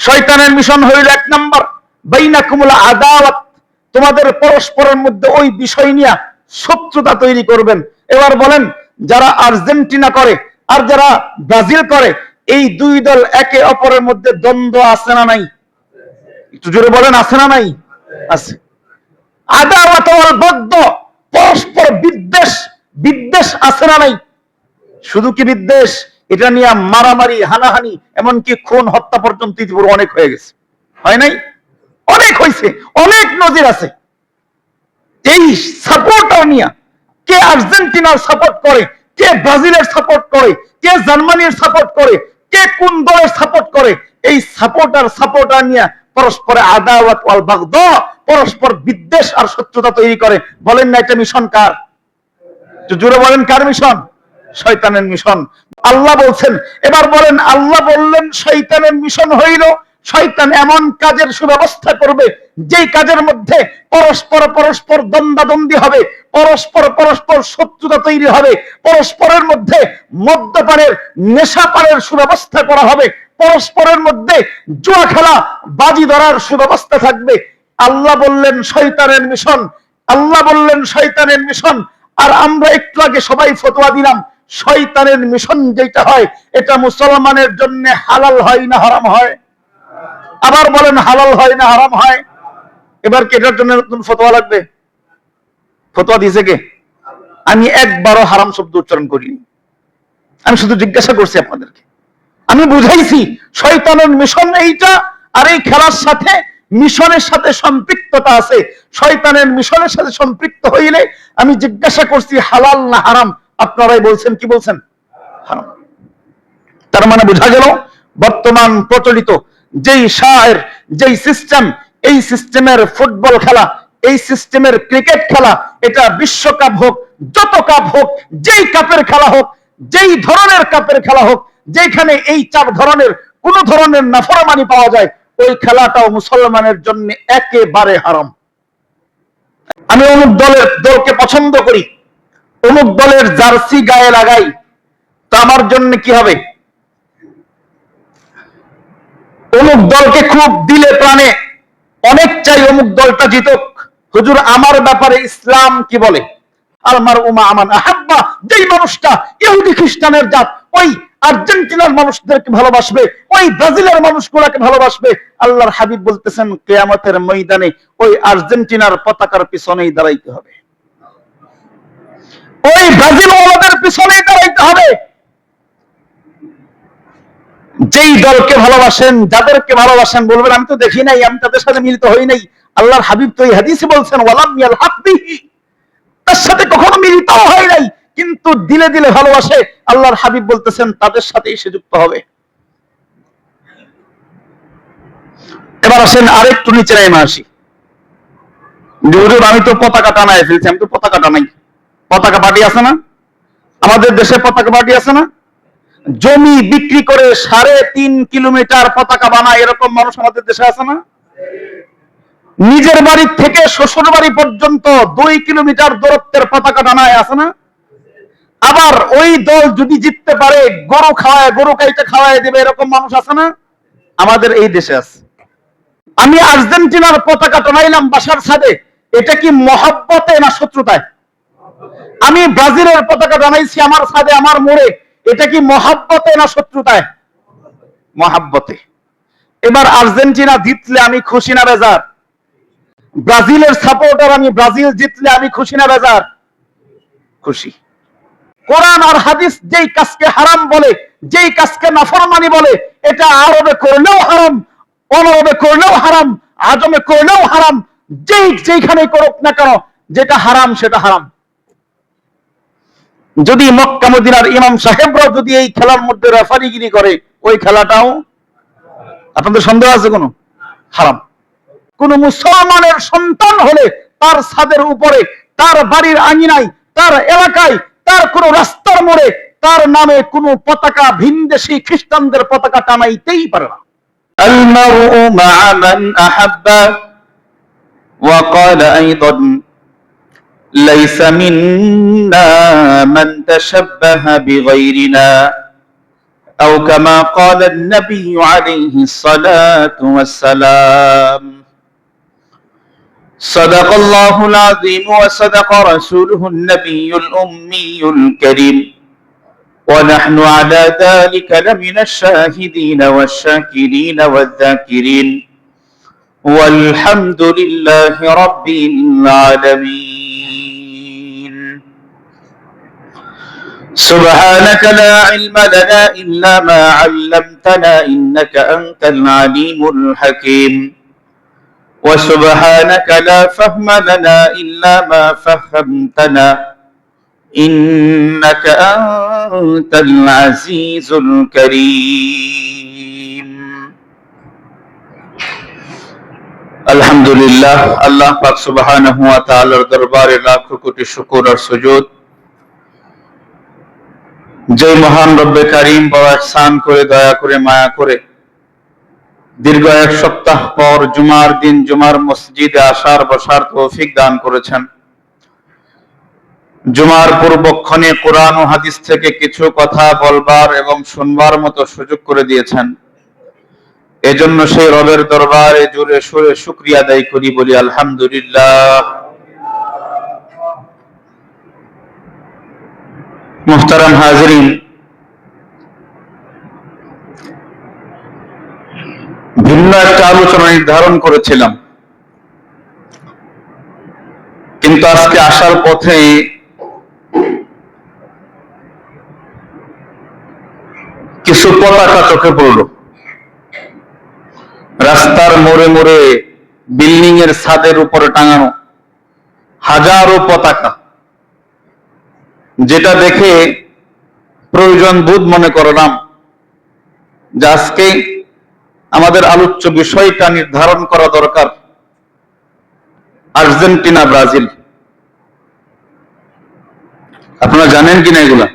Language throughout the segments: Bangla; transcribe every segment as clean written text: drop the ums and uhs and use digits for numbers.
শয়তানের মিশন হইল 1 নাম্বার বাইনাকুমুল আদাওয়াত, তোমাদের পরস্পরের মধ্যে ওই বিষয় নিয়ে শত্রুতা তৈরি করবেন। এবার বলেন, যারা আর্জেন্টিনা করে আর যারা ব্রাজিল করে, এই দুই দল একে অপরের মধ্যে দ্বন্দ্ব আছে না নাই? একটু জোরে বলেন, আছে না নাই? আছে। আদাওয়াত ওয়াল বাগদ, পরস্পর বিদ্বেষ, বিদ্বেষ আছে না নাই? শুধু কি বিদ্বেষ, এটা নিয়ে মারামারি, হানাহানি, এমনকি খুন হত্যা পর্যন্ত ইতিপূর্বে অনেক হয়ে গেছে, হয় নাই? অনেক হয়েছে, অনেক নজির আছে। এই সাপোর্টার নিয়ে কে আর্জেন্টিনার সাপোর্ট করে, কে ব্রাজিলের সাপোর্ট করে, কে জার্মানির সাপোর্ট করে, কে কোন দলের সাপোর্ট করে, এই সাপোর্টার নিয়ে পরস্পরে আদাওয়াত ওয়াল বাগদ, পরস্পর বিদ্বেষ আর শত্রুতা তৈরি করে। বলেন না এটা মিশন কার? জোরে বলেন, কার মিশন? শয়তানের মিশন। আল্লাহ বলছেন, এবার বলেন, আল্লাহ বললেন শয়তানের মিশন হইল, শয়তান এমন কাজের সুব্যবস্থা করবে যেই কাজের মধ্যে পরস্পর দ্বন্দ্বাদ্বন্দ্বী হবে, পরস্পর শত্রুতা তৈরি হবে, পরস্পরের মধ্যে মদ্যপানের, নেশাপানের সুব্যবস্থা করা হবে, পরস্পরের মধ্যে জুয়া খেলা, বাজি ধরার সুব্যবস্থা থাকবে। আল্লাহ বললেন শয়তানের মিশন, আল্লাহ বললেন শয়তানের মিশন। আর আমরা একটু আগে সবাই ফতোয়া দিলাম, শয়তানের মিশন যেটা হয় এটা মুসলমানের জন্য হালাল হয় না হারাম হয়? আবার বলেন, হালাল হয় না হারাম হয়? এবার কি এটার জন্য নতুন ফতোয়া লাগবে? ফতোয়া দিয়েছে কে? আমি একবারও হারাম শব্দ উচ্চারণ করিনি, আমি শুধু জিজ্ঞাসা করছি আপনাদেরকে। আমি বুঝাইছি শয়তানের মিশন এইটা, আর এই খেলার সাথে মিশনের সাথে সম্পৃক্ততা আছে। শয়তানের মিশনের সাথে সম্পৃক্ত হইলে আমি জিজ্ঞাসা করছি হালাল না হারাম, আপনারাই বলছেন, কি বলছেন? হারাম। তার মানে বোঝা গেল বর্তমান প্রচলিত যেই শায়ের, যেই সিস্টেম, এই সিস্টেমের ফুটবল খেলা, এই সিস্টেমের ক্রিকেট খেলা, এটা বিশ্বকাপ হোক, যত কাপ হোক, যেই কাপের খেলা হোক, যেই ধরনের কাপের খেলা হোক, যেখানে এই 4 ধরনের কোন ধরনের নাফরমানি পাওয়া যায়, ওই খেলাটাও মুসলমানের জন্য একেবারে হারাম। আমি অমুক দলকে পছন্দ করি, অমুক দলের জার্সি গায়ে লাগাই, তো আমার জন্য কি হবে? অমুক দলকে খুব দিলে প্রাণে অনেক চাই অমুক দলটা জিতুক। হুজুর, আমার ব্যাপারে ইসলাম কি বলে? আলমার উমা আমান আহাব্বা, যেই মানুষটা ইহুদি খ্রিস্টানের জাত, ওই আর্জেন্টিনার মানুষদেরকে ভালোবাসবে, ওই ব্রাজিলের মানুষগুলোকে ভালোবাসবে। আল্লাহর হাবিব বলতেছেন কিয়ামতের ময়দানে ওই আর্জেন্টিনার পতাকার পিছনেই দাঁড়াইতে হবে, ওই ব্রাজিল ওয়ালাদের পিছনেই দাঁড়াইতে হবে। যেই দলকে ভালোবাসেন, যাদেরকে ভালোবাসেন, বলবেন আমি তো দেখি নাই, আমি তাদের সাথে মিলিত হই নাই। আল্লাহর হাবিব তো এই হাদিসে বলছেন ওয়ালাম ইয়ালহাক বিহি, তার সাথে কখনো মিলিত হয় নাই, কিন্তু দিলে দিলে ভালোবাসে। আল্লাহর হাবিব বলতেছেন তাদের সাথেই সে যুক্ত হবে। এবার আসেন আরেকটু নিচে নেমে আসি। হুজুর, আমি তো পতাকা টানায় ফেলছি, আমি তো পতাকা টানাই। পতাকা পার্টি আছে না আমাদের দেশে? পতাকা পার্টি আছে না? জমি বিক্রি করে 3.5 কিলোমিটার পতাকা বানায় এরকম মানুষ আমাদের দেশে আছে না? নিজের বাড়ি থেকে শ্বশুর বাড়ি পর্যন্ত 2 কিলোমিটার দূরত্বের পতাকা টানায় আছে না? আবার ওই দল যদি জিততে পারে গরু খাওয়ায়, গরু কাইতে খাওয়ায় দেবে, এরকম মানুষ আছে না? আমাদের এই দেশে আছে। আমি আর্জেন্টিনার পতাকা টানাইলাম বাসার ছাদে, এটা কি মহব্বতে না শত্রুতায়? আমি ব্রাজিলের পতাকা টানাইছি আমার ছাদে, আমার মোড়ে, এটা কি মহব্বতে না শত্রুতায়? মহব্বতে। এবার আর্জেন্টিনা জিতলে আমি খুশি না বেজার? ব্রাজিলের সাপোর্টার আমি, ব্রাজিল জিতলে আমি খুশি না বেজার? খুশি। কোরআন আর হাদিস যেই কাজকে হারাম বলে, যেই কাজকে নাফরমানি বলে, এটা আরবে করলেও হারাম, অনরবে করলেও হারাম, আজমে করলেও হারাম, যেইখানে করুক না কেন, যেটা হারাম সেটা হারাম। যদি মক্কা মদিনার ইমাম সাহেবরা যদি এই খেলার মধ্যে রেফারিগিরি করে, ওই খেলাটাও, আপনাদের সন্দেহ আছে কোনো? হারাম। কোন মুসলমানের সন্তান হলে তার ছাদের উপরে, তার বাড়ির আঙিনায়, তার এলাকায়, তার কোন রাস্তার মোড়ে তার নামে কোন পতাকা, ভিনদেশী খ্রিস্টানদের পতাকা টানাইতেই পারে না। আল মারউ মা মান আহাব্বা ওয়া ক্বালা আইদান লাইসা মিন্না মান তাশাব্বাহা বিগাইরিনা أو كما قال النبي عليه الصلاة والسلام صدق الله العظيم وصدق رسوله النبي الأمي الكريم ونحن على ذلك لمن الشاهدين والشاكرين والذاكرين والحمد لله رب العالمين سبحانك لا علم لنا إلا ما علمتنا إنك أنت العليم الحكيم وسبحانك لا فهم لنا إلا ما فهمتنا إنك أنت العزيز الكريم আলহামদুলিল্লাহ আল্লাহ পাক সুবহানাহু ওয়া তাআলার দরবারে লাখ কোটি শুকর আর সুজুদ যে মহান রব্বে কারীম বড় ইহসান করে দয়া করে মায়া করে দীর্ঘ এক সপ্তাহ পর জুমার দিন জুমার মসজিদে আসার বসার তৌফিক দান করেছেন। জুমার পূর্বক্ষণে কোরআন ও হাদিস থেকে কিছু কথা বলবার এবং শুনবার মতো সুযোগ করে দিয়েছেন। এজন্য সেই রবের দরবারে জোরে সোরে শুকরিয়া আদায় করি, বলি আলহামদুলিল্লাহ। মুহতারাম হাজিরিন, ভিন্ন একটা আলোচনা নির্ধারণ করেছিলাম, কিন্তু আজকে আসার পথে কিছু পতাকা চোখে পড়ল। রাস্তার মোড়ে মোড়ে বিল্ডিং এর ছাদের উপরে টাঙানো হাজারো পতাকা, যেটা দেখে প্রয়োজন বোধ মনে করলাম যে আজকে আমাদের আলোচ্য বিষয়টা নির্ধারণ করা দরকার। আর্জেন্টিনা ব্রাজিল, আপনারা জানেন কিনা এগুলা?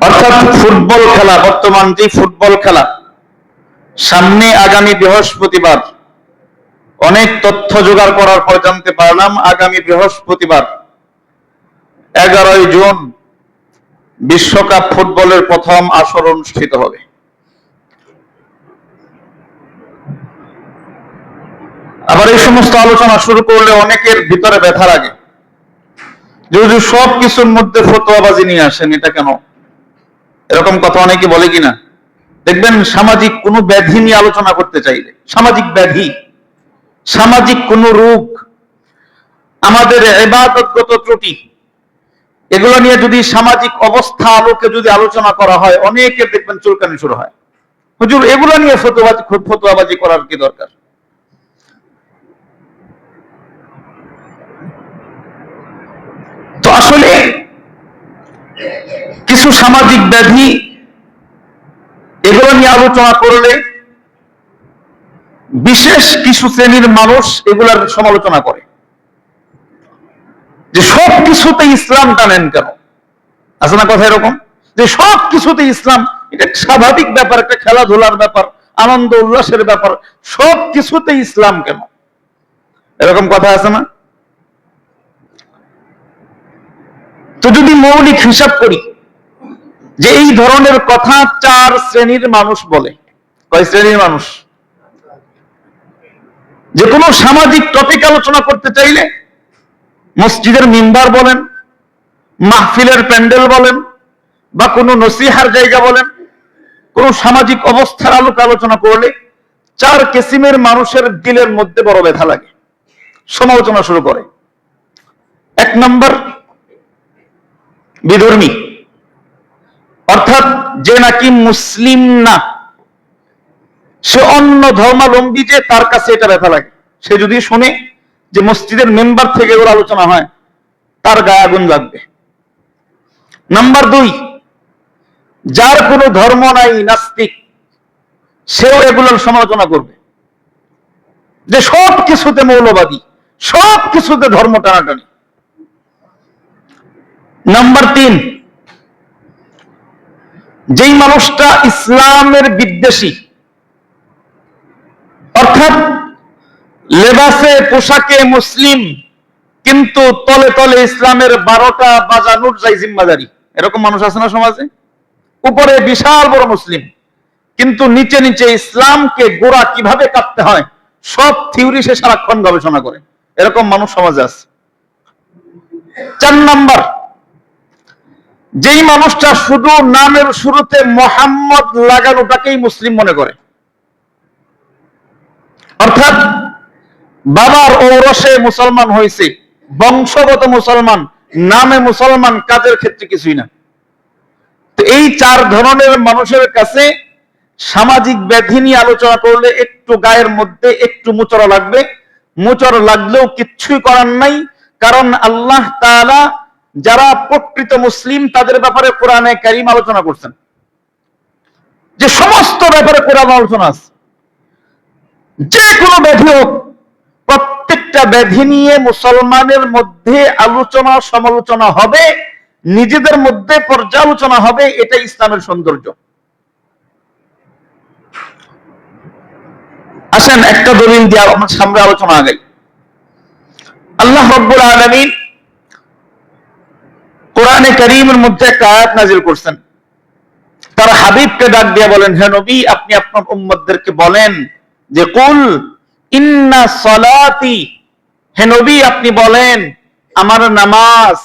অর্থাৎ ফুটবল খেলা, বর্তমান যে ফুটবল খেলা সামনে আগামী বৃহস্পতিবার, অনেক তথ্য জোগাড় করার পর জানতে পারলাম আগামী বৃহস্পতিবার 11 জুন বিশ্বকাপ ফুটবলের প্রথম আসর অনুষ্ঠিত হবে। আবার এই সমস্ত আলোচনা শুরু করলে অনেকের ভিতরে ব্যথা লাগে, যদি সব কিছুর মধ্যে ফতোয়াবাজি নিয়ে আসেন, এটা কেন? এরকম কথা অনেকে বলে কিনা? দেখবেন সামাজিক কোনো ব্যাধি নিয়ে আলোচনা করতে চাইলে, সামাজিক ব্যাধি, সামাজিক কোন রোগ, আমাদের ইবাদতগত ত্রুটি, এগুলো নিয়ে যদি সামাজিক অবস্থা আলোকে যদি আলোচনা করা হয়, অনেকে দেখবেন চুলকানি শুরু হয়, হুজুর এগুলো নিয়ে ফতোয়াবাজি করার কি দরকার? তো আসলে কিছু সামাজিক ব্যাধি, এগুলো নিয়ে আলোচনা করলে বিশেষ কিছু শ্রেণীর মানুষ এগুলার সমালোচনা করে যে সব কিছুতে ইসলাম টানেন কেন? আছে না কথা এরকম, যে সব কিছুতে ইসলাম, এটা স্বাভাবিক ব্যাপার, একটা খেলাধুলার ব্যাপার, আনন্দ উল্লাসের ব্যাপার, সব কিছুতে ইসলাম কেন? এরকম কথা আছে না? তো যদি মৌলিক হিসাব করি যে এই ধরনের কথা 4 শ্রেণীর মানুষ বলে, কয় শ্রেণীর মানুষ? যে কোনো সামাজিক টপিক আলোচনা করতে চাইলে মসজিদের মিম্বার বলেন, মাহফিলের প্যান্ডেল বলেন, বা কোনো নসিহার জায়গা বলেন, কোন সামাজিক অবস্থার আলোকে আলোচনা করলে 4 কিসিমের মানুষের দিলের মধ্যে বড় ব্যথা লাগে, সমালোচনা শুরু করে। 1 নম্বর বিধর্মী, অর্থাৎ যে নাকি মুসলিম না, সে অন্য ধর্মাবলম্বী, যে তার কাছে এটা ব্যথা লাগে। সে যদি শুনে যে মসজিদের মেম্বার থেকে ওর আলোচনা হয়, তার গায়ে আগুন লাগবে। নাম্বার 2, যার কোনো ধর্ম নাই, নাস্তিক, সেও এগুলোর সমালোচনা করবে, যে সব কিছুতে মৌলবাদী, সব কিছুতে ধর্ম টানাটানি। নাম্বার 3, যেই মানুষটা ইসলামের বিদ্বেষী, অর্থাৎ লেবাসে পোশাকে মুসলিম কিন্তু তলে তলে ইসলামের 12টা বাজানোর যাই জিম্মাদারি। এরকম মানুষ আছে না সমাজে? উপরে বিশাল বড় মুসলিম, কিন্তু নিচে নিচে ইসলামকে গোড়া কিভাবে কাটতে হয় সব থিওরি সে সারাক্ষণ গবেষণা করে। এরকম মানুষ সমাজে আছে। 4 নাম্বার, যেই মানুষটা শুধু নামের শুরুতে মোহাম্মদ লাগানোটাকেই মুসলিম মনে করে, অর্থাৎ বাবার ঔরসে মুসলমান হয়েছে, বংশগত মুসলমান, নামে মুসলমান, কাজের ক্ষেত্রে কিছুই না। তো এই 4 ধরনের মানুষের কাছে সামাজিক ব্যাধি নিয়ে আলোচনা করলে একটু গায়ের মধ্যে একটু মুচড়া লাগবে। মুচড় লাগলেও কিচ্ছুই করার নাই, কারণ আল্লাহ তাআলা যারা প্রকৃত মুসলিম তাদের ব্যাপারে কোরআনে কারীম আলোচনা করছেন, যে সমস্ত ব্যাপারে কোরআন আলোচনা আছে। যে কোনো ব্যাধি হোক, প্রত্যেকটা ব্যাধি নিয়ে মুসলমানের মধ্যে আলোচনা সমালোচনা হবে, নিজেদের মধ্যে পর্যালোচনা হবে। এটা ইসলামের সৌন্দর্য। আসেন একটা দলিল দিয়ে আমার সামনে আলোচনা আগে। আল্লাহ রাব্বুল আলামিন কোরআনে কারীমের মধ্যে একটা আয়াত নাযিল করছেন। তার হাবিবকে ডাক দিয়ে বলেন, হে নবী, আপনি আপনার উম্মতদেরকে বলেন যে কুল ইন্না সলাতি, হে নবী আপনি বলেন আমার নামাজ,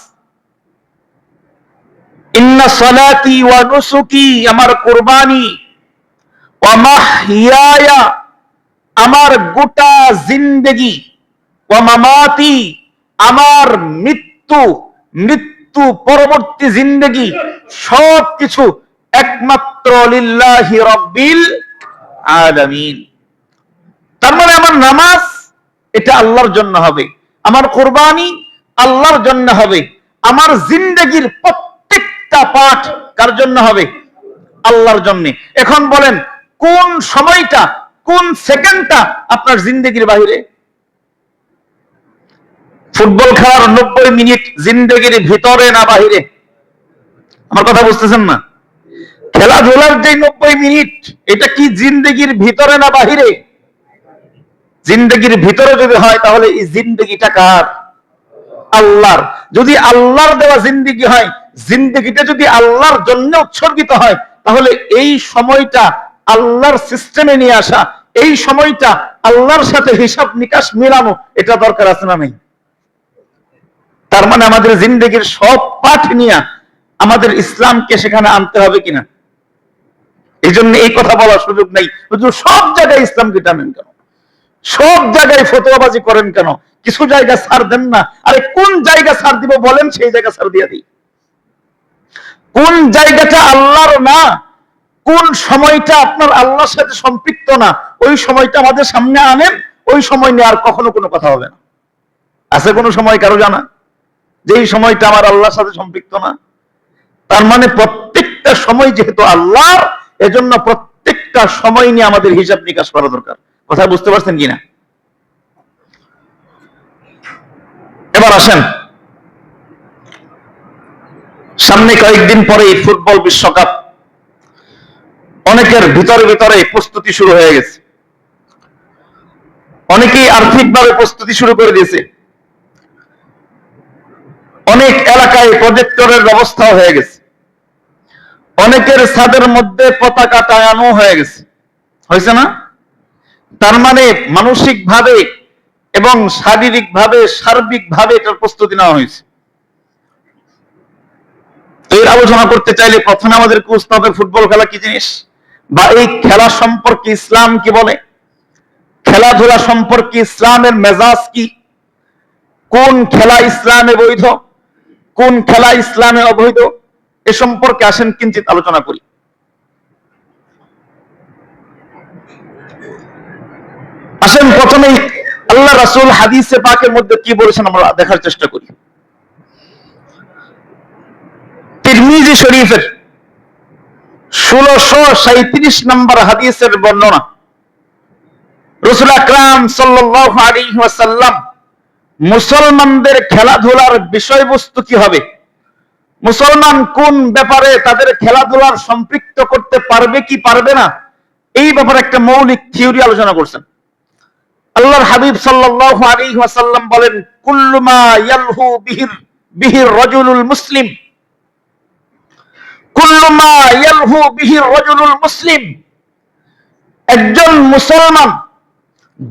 ইন্না সলাতি ওয়া নুসুকি, আমার কুরবানি, ওয়া মাহইয়ায়া, আমার গোটা জিন্দেগি, ওয়া মামাতি, আমার মৃত্যু, মৃত্যু পরবর্তী জিন্দেগি, সবকিছু একমাত্র লিল্লাহি রাব্বিল আলামিন। তার মানে আমার নামাজ এটা আল্লাহর জন্য হবে, আমার কুরবানি আল্লাহর জন্য হবে, আমার জিন্দেগির প্রত্যেকটা পাঠ কার জন্য হবে? আল্লাহর জন্য। এখন বলেন কোন সময়টা, কোন সেকেন্ডটা আপনার জিন্দেগির বাইরে? ফুটবল খেলার 90 মিনিট জিন্দেগির ভিতরে না বাহিরে? আমার কথা বুঝতেছেন না? খেলাধুলার যে 90 মিনিট, এটা কি জিন্দেগির ভিতরে না বাহিরে? জিন্দেগির ভিতরে যদি হয় তাহলে এই জিন্দেগিটা কার? আল্লাহর। যদি আল্লাহর দেওয়া জিন্দেগি হয়, জিন্দেগিটা যদি আল্লাহর জন্য উৎসর্গিত হয়, তাহলে এই সময়টা আল্লাহর সিস্টেমে নিয়ে আসা, এই সময়টা আল্লাহর সাথে হিসাব নিকাশ মিলানো, এটা দরকার আছে না নেই? তার মানে আমাদের জিন্দেগির সব পাঠ নিয়ে আমাদের ইসলামকে সেখানে আনতে হবে কিনা? এই জন্য এই কথা বলার সুযোগ নেই। সব জায়গায় ইসলামকে টানেন কেন? সব জায়গায় ফতোয়াবাজি করেন কেন? কিছু জায়গা ছাড় দেন না। আরে কোন জায়গা ছাড় দিব বলেন, সেই জায়গা ছাড় দিয়ে দিই। কোন জায়গাটা আল্লাহর না, কোন সময়টা আপনার আল্লাহর সাথে সম্পৃক্ত না, ওই সময়টা আমাদের সামনে আনেন। ওই সময় নিয়ে আর কখনো কোনো কথা হবে না। আছে কোনো সময় কারো জানা যে এই সময়টা আমার আল্লাহর সাথে সম্পৃক্ত না? তার মানে প্রত্যেকটা সময় যেহেতু আল্লাহর, এজন্য প্রত্যেকটা সময় নিয়ে আমাদের হিসাব নিকাশ করা দরকার। কথা বুঝতে পারছেন কিনা? এবার আসেন, সামনে কয়েকদিন পরে ফুটবল বিশ্বকাপ, অনেকের ভিতরে ভিতরে প্রস্তুতি শুরু হয়ে গেছে। অনেকেই আর্থিকভাবে প্রস্তুতি শুরু করে দিয়েছে। অনেক এলাকায় প্রজেক্টরের ব্যবস্থা হয়ে গেছে। অনেকের ছাদের মধ্যে পতাকা টাঙানো হয়ে গেছে। হয়েছে না? তার মানে মানসিক ভাবে এবং শারীরিক ভাবে, সার্বিক ভাবে এটার প্রস্তুতি নেওয়া হয়েছে। এর আলোচনা করতে চাইলে প্রথমে আমাদেরকে বুঝতে হবে ফুটবল খেলা কি জিনিস, বা এই খেলা সম্পর্কে ইসলাম কি বলে, খেলাধুলা সম্পর্কে ইসলামের মেজাজ কি, কোন খেলা ইসলামে বৈধ, কোন খেলা ইসলামে অবৈধ, এ সম্পর্কে আসেন কিঞ্চিত আলোচনা করি। আসেন প্রথমেই আল্লাহ রাসূল হাদিসে পাকের মধ্যে কি বলেছেন আমরা দেখার চেষ্টা করি। তিরমিজি শরীফের 1637 নম্বর হাদিসের বর্ণনা। রাসূল আকরাম সাল্লাল্লাহু আলাইহি ওয়াসাল্লাম মুসলমানদের খেলাধুলার বিষয়বস্তু কি হবে, মুসলমান কোন ব্যাপারে তাদের খেলাধুলার সম্পৃক্ত করতে পারবে কি পারবে না, এই ব্যাপারে একটা মৌলিক থিওরি আলোচনা করছেন। আল্লাহর হাবিব সাল্লাল্লাহু আলাইহি ওয়াসাল্লাম বলেন, কুল্লু মা ইয়ালহু বিহির রাজুলুল মুসলিম, কুল্লু মা ইয়ালহু বিহির রাজুলুল মুসলিম, একজন মুসলমান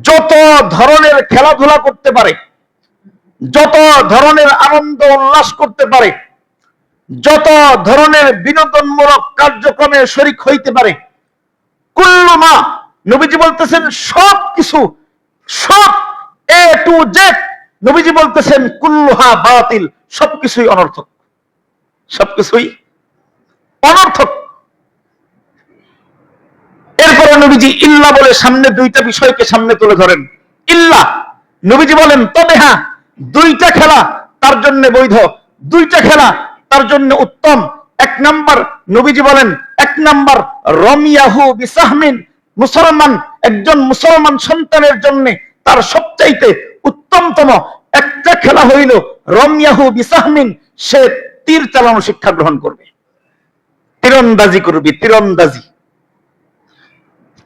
যত ধরনের খেলাধুলা করতে পারে, যত ধরনের আনন্দ উল্লাস করতে পারে, যত ধরনের বিনোদনমূলক কার্যক্রমে শরীক হইতে পারে, কুল্লু মা, নবীজি বলতেছেন সব কিছু, সব এ টু জেড, নবীজি বলতেছেন কুল্লুহা বাতিল, সবকিছুই অনর্থক, সবকিছুই অনর্থক। এরপরে নবীজি ইল্লা বলে সামনে দুইটা বিষয়কে সামনে তুলে ধরেন। ইল্লা, নবীজি বলেন তবে হ্যাঁ, দুইটা খেলা তার জন্য বৈধ, দুইটা খেলা তার জন্য উত্তম। এক নাম্বার, নবীজি বলেন এক নাম্বার রমিয়াহু বিসাহমিন, মুসলমান, একজন মুসলমান সন্তানের জন্য তার সবচাইতে উত্তমতম একটা খেলা হইল রমিয়াহু বিসাহমিন, সে তীর চালানো শিক্ষা গ্রহণ করবে, তীরন্দাজি করবে, তীরন্দাজি,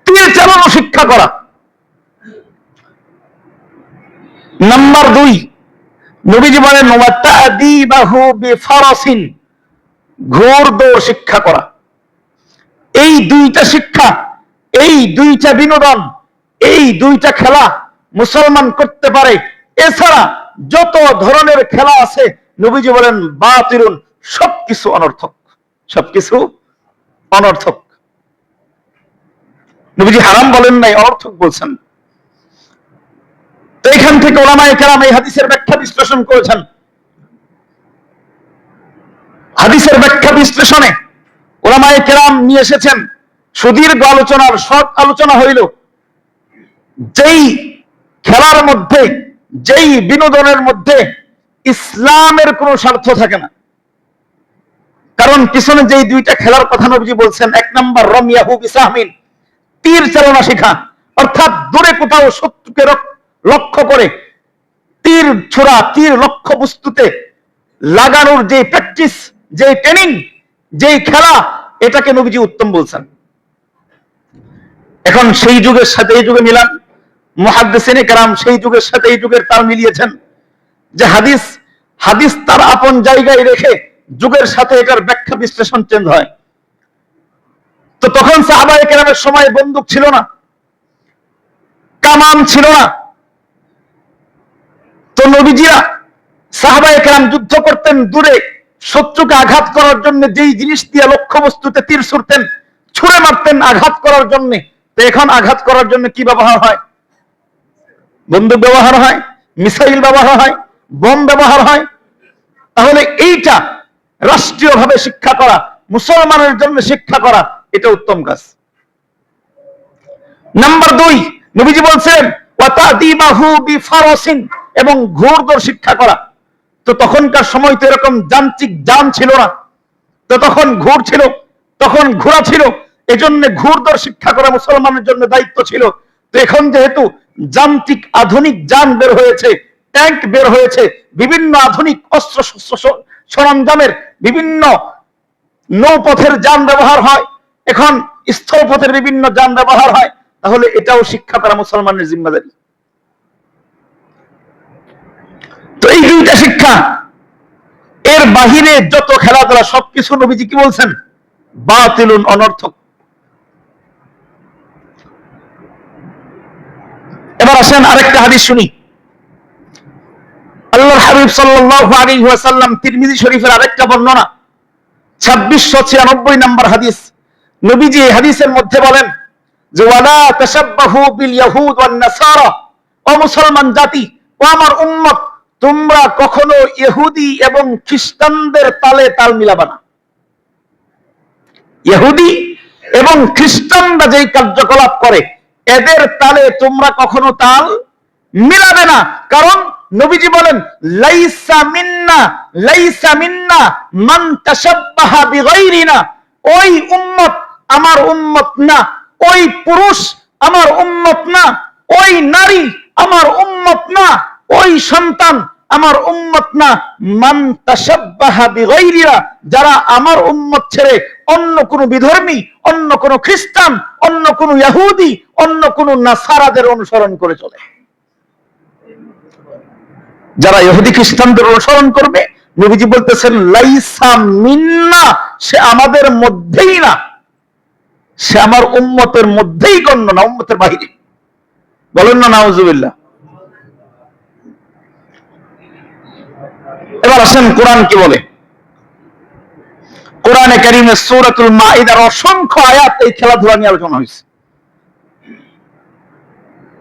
তীর চালানো শিক্ষা করা। নাম্বার দুই, নবীজি বলেন ওয়াতাদিবাহু বিফারাসিন, ঘোড় দৌড় শিক্ষা করা। এই দুইটা শিক্ষা, এই দুইটা বিনোদন, এই দুইটা খেলা মুসলমান করতে পারে। এছাড়া যত ধরনের খেলা আছে নবীজি বলেন বাতিলুন, সবকিছু অনর্থক, সবকিছু অনর্থক। নবীজি হারাম বলেন নাই, অনর্থক বলছেন। তো এখান থেকে ওলামায়ে কেরাম এই হাদিসের ব্যাখ্যা বিশ্লেষণ করেছেন। হাদিসের ব্যাখ্যা বিশ্লেষণে ওলামায়ে কেরাম নিয়ে এসেছেন সুদীর্ঘ আলোচনার শর্ট আলোচনা হইল যেই খেলার মধ্যে, যেই বিনোদনের মধ্যে ইসলামের কোনো স্বার্থ থাকে না। কারণ পিছনে যেই দুইটা খেলার কথা নবীজি বলছেন, এক নাম্বার রমিয়াহু বিসাহমিন, তীর চালনা শেখা, অর্থাৎ দূরে কোথাও শত্রুকে লক্ষ্য করে তীর ছোড়া, তীর লক্ষ্য বস্তুতে লাগানোর যে প্র্যাকটিস, যে ট্রেনিং, যে খেলা, এটাকে নবীজি উত্তম বলছেন। এখন সেই যুগের সাথে এই যুগে মিলান, মুহাদ্দিসিনে কেরাম সেই যুগের সাথে এই যুগের তাল মিলিয়েছেন যে হাদিস তার আপন জায়গায় রেখে যুগের সাথে এটার ব্যাখ্যা বিশ্লেষণ চেঞ্জ হয়। তো তখন সাহাবায়ে কেরামের সময় বন্দুক ছিল না, কামান ছিল না। তো নবীজিরা, সাহাবায়ে কেরাম যুদ্ধ করতেন দূরে শত্রুকে আঘাত করার জন্য যেই জিনিস দিয়ে লক্ষ্য বস্তুতে তীর ছুড়তেন, ছুড়ে মারতেন আঘাত করার জন্য। তো এখন আঘাত করার জন্য কি ব্যবহার হয়? বন্দুক ব্যবহার হয়, মিসাইল ব্যবহার হয়, বোম ব্যবহার হয়। তাহলে এইটা রাষ্ট্রীয়ভাবে শিক্ষা করা, মুসলমানের জন্য শিক্ষা করা, এটা উত্তম কাজ। নাম্বার দুই, নবীজি বলছেন ওয়াতাদিবাহু বিফারাসিন, এবং ঘোড়দৌড় শিক্ষা করা। তো তখনকার সময় তো এরকম যান্ত্রিক যান ছিল না, তো তখন ঘোড় ছিল, তখন ঘোড়া ছিল, এজন্য ঘোড়দৌড় শিক্ষা করা মুসলমানের জন্য দায়িত্ব ছিল। তো এখন যেহেতু যান্ত্রিক আধুনিক যান বের হয়েছে, ট্যাঙ্ক বের হয়েছে, বিভিন্ন আধুনিক অস্ত্র সরঞ্জামের বিভিন্ন নৌপথের যান ব্যবহার হয়, এখন স্থলপথের বিভিন্ন যান ব্যবহার হয়, তাহলে এটাও শিক্ষা করা মুসলমানের জিম্মাদারি। তো এই দুইটা শিক্ষা, এর বাহিরে যত খেলাধুলা সবকিছু নবীজি কি বলছেন? বাতিলুন, অনর্থক। এবার আসেন আরেকটা হাদিস শুনি। আল্লাহর হাবিব সাল্লাল্লাহু আলাইহি ওয়াসাল্লাম তিরমিজি শরীফের আরেকটা বর্ণনা 2696 নম্বর হাদিস, নবীজি এই হাদিসের মধ্যে বলেন যে ওয়ালা তাশাব্বাহু বিল ইয়াহুদ ওয়ান নাসারা, ও মুসলমান জাতি, ও আমার উম্মত, তোমরা কখনো ইহুদি এবং খ্রিস্টানদের তালে তাল মিলাবা না। ইহুদি এবং খ্রিস্টানরা যেই কার্যকলাপ করে এদের তালে তোমরা কখনো তাল মিলাবে না। কারণ নবীজি বলেন লাইসা মিন্না মান তাশাব্বাহা বিগাইরিনা, ওই উম্মত আমার উম্মত না, ওই পুরুষ আমার উম্মত না, ওই নারী আমার উম্মত না, ওই সন্তান আমার উম্মত না। মান তাশাব্বাহা বিগাইরিনা, যারা আমার উম্মত ছেড়ে অন্য কোন বিধর্মী, অন্য কোন খ্রিস্টান, অন্য কোন ইহুদি, অন্য কোন নাসারাদের অনুসরণ করে চলে। যারা ইহুদি খ্রিস্টানদের অনুসরণ করবে, নবীজি বলতেছেন লাইসা মিন্না, সে আমাদের মধ্যেই না, সে আমার উম্মতের মধ্যেই গণ্য না, উম্মতের বাহিরে। বলেন না নাউজুবিল্লাহ। এবার আসেন কোরআন কি বলে। কোরআনে কারীমে সূরাতুল মাইদার অসংখ্য আয়াত এই খেলাধুলা নিয়ে আলোচনা হয়েছে।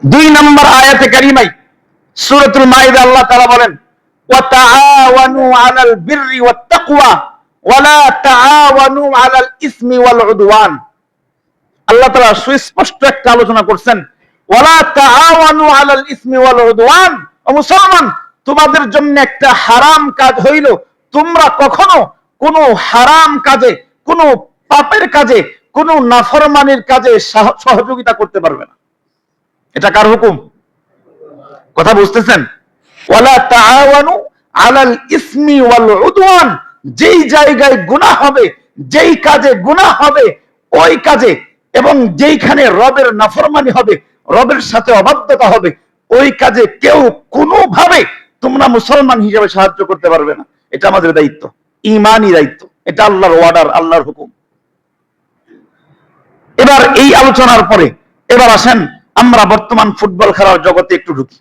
2 নম্বর আয়াতে কারীমায় সূরাতুল মাইদা আল্লাহ তাআলা বলেন ওয়া তাআওয়ানু আলাল বিররি ওয়াত তাকওয়া ওয়া লা তাআওয়ানু আলাল ইসমি ওয়াল উদওয়ান। আল্লাহ তাআলা সুস্পষ্ট একটা আলোচনা করছেন, ওয়া লা তাআওয়ানু আলাল ইসমি ওয়াল উদওয়ান। ও মুসলমান, তোমাদের জন্য একটা হারাম কাজ হইল, তোমরা কখনো কোনো হারাম কাজে, কোনো পাপের কাজে, কোনো নাফরমানির কাজে সহযোগিতা করতে পারবে না। এটা কার হুকুম? কথা বুঝতেছেন? ওয়ালা তাআওয়ানু আলাল ইসমি ওয়াল উদওয়ান। যেই জায়গায় গুনাহ হবে, যেই কাজে গুনাহ হবে, ওই কাজে, এবং যেইখানে রবের নাফরমানি হবে, রবের সাথে অবাধ্যতা হবে, ওই কাজে কেউ কোনোভাবে তোমরা মুসলমান হিসেবে সাহায্য করতে পারবে না। এটা আমাদের দায়িত্ব, ঈমানি দায়িত্ব। এটা আল্লাহর অর্ডার, আল্লাহর হুকুম। এবার এই আলোচনার পরে এবার আসেন আমরা বর্তমান ফুটবল খেলার জগতে একটু ঢুকি।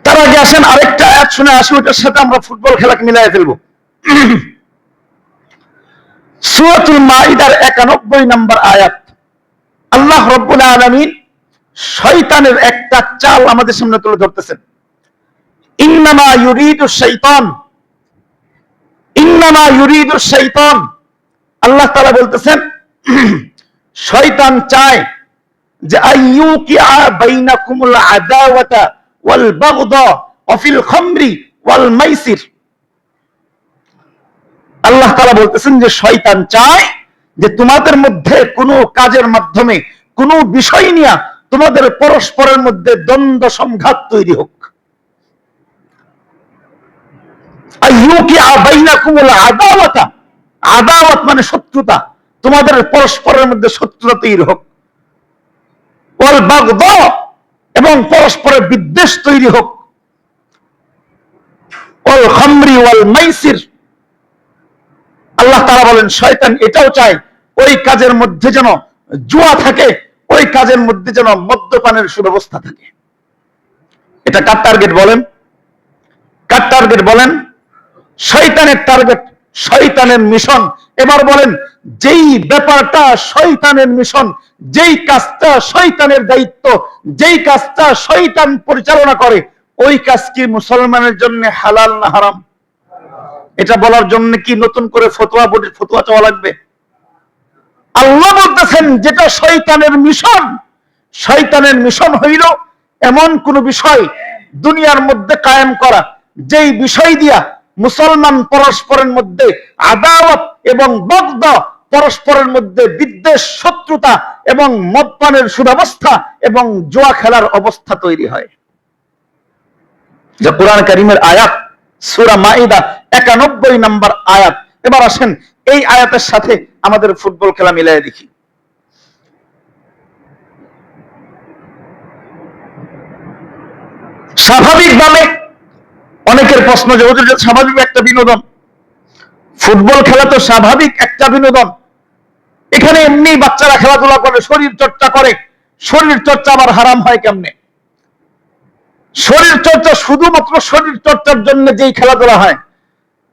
তার আগে আসেন আরেকটা আয়াত শুনে আসি, ওটার সাথে আমরা ফুটবল খেলাকে মিলাই ফেলবো। সূরাতুল মাইদার 91 নম্বর আয়াত। আল্লাহ রাব্বুল আলামিন শয়তানের একটা চাল আমাদের সামনে তুলে ধরতেছেন। ইন্নামা ইউরিদু শাইতান, ইন্নামা ইউরিদু শাইতান। আল্লাহ তাআলা বলতেছেন শয়তান চায় যে আইয়ুকিআ বাইনাকুমুল আদাওয়াতা ওয়াল বাগদা ফিল খামরি ওয়াল মাইসির। আল্লাহ তাআলা বলতেছেন যে শয়তান চায় যে তোমাদের মধ্যে কোনো কাজের মাধ্যমে, কোনো বিষয় নিয়ে তোমাদের পরস্পরের মধ্যে দ্বন্দ্ব সংঘাত তৈরি হোক। আইয়ুকিআ বাইনাকুমুল আদাওয়াতা, আদাওয়াত মানে শত্রুতা, তোমাদের পরস্পরের মধ্যে শত্রুতা তৈরি হোক। ওয়াল বাগদা, এবং পরস্পরের বিদ্বেষ তৈরি হোক। ওয়াল খামরি ওয়াল মাইসির। আল্লাহ তাআলা বলেন শয়তান এটাও চায় ওই কাজের মধ্যে যেন জুয়া থাকে, ওই কাজের মধ্যে যেন মদ্যপানের সুব্যবস্থা থাকে। এটা কার টার্গেট বলেন? কার টার্গেট বলেন? শয়তানের টার্গেট, শয়তানের মিশন। এবার বলেন যেই ব্যাপারটা শয়তানের মিশন, যেই কাজটা শয়তানের দায়িত্ব, যেই কাজটা শয়তান পরিচালনা করে, ওই কাজ কি মুসলমানের জন্য হালাল না হারাম? এটা বলার জন্য কি নতুন করে ফতোয়া বোর্ডের ফতোয়া চাওয়া লাগবে? আল্লাহ বলতেছেন যেটা শয়তানের মিশন, শয়তানের মিশন হইল এমন কোন বিষয় দুনিয়ার মধ্যে কায়েম করা, যেই বিষয় দিয়া মুসলমান পরস্পরের মধ্যে আদাওয়াত এবং বাগদা, পরস্পরের মধ্যে বিদ্বেষ, শত্রুতা এবং মদপানের সুব্যবস্থা এবং জুয়া খেলার অবস্থা তৈরি হয়। যা কোরআন কারীমের আয়াত, সূরা মাইদা 91 নম্বর আয়াত। এবার আসেন এই আয়াতের সাথে আমাদের ফুটবল খেলা মিলাই দেখি। স্বাভাবিকভাবে অনেকের প্রশ্ন যে ওদের স্বাভাবিক একটা বিনোদন, ফুটবল খেলা তো স্বাভাবিক একটা বিনোদন, এখানে এমনি বাচ্চারা খেলাধুলা করে, শরীর চর্চা করে, শরীর চর্চা আবার হারাম হয় কেমনে? শরীর চর্চা শুধুমাত্র শরীর চর্চার জন্য যেই খেলাধুলা হয়,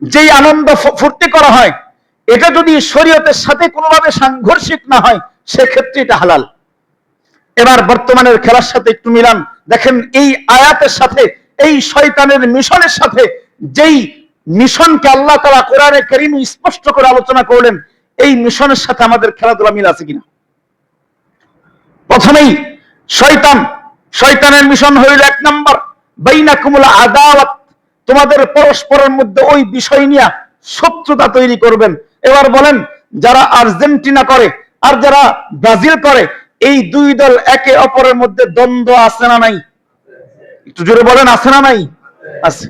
যেই আনন্দ ফুর্তি করা হয়, এটা যদি শরীয়তের সাথে কোনোভাবে সাংঘর্ষিক না হয়, সেক্ষেত্রে এটা হালাল। এবার বর্তমানের খেলার সাথে একটু মিলান, দেখেন এই আয়াতের সাথে, এই শয়তানের মিশনের সাথে, যেই মিশনকে আল্লাহ তাআলা কোরআনে কারীমে স্পষ্ট করে আলোচনা করলেন, এই মিশনের সাথে আমাদের খেলাধুলা মিল আছে কিনা? প্রথমেই শয়তান, শয়তানের মিশন হইল 1 নম্বর বাইনাকুমুল আদাওয়াত, তোমাদের পরস্পরের মধ্যে ওই বিষয় নিয়ে শত্রুতা তৈরি করবেন। এবার বলেন যারা আর্জেন্টিনা করে আর যারা ব্রাজিল করে, এই দুই দল একে অপরের মধ্যে দ্বন্দ্ব আছে না নাই? একটু জোরে বলেন, আছে না নাই? আছে।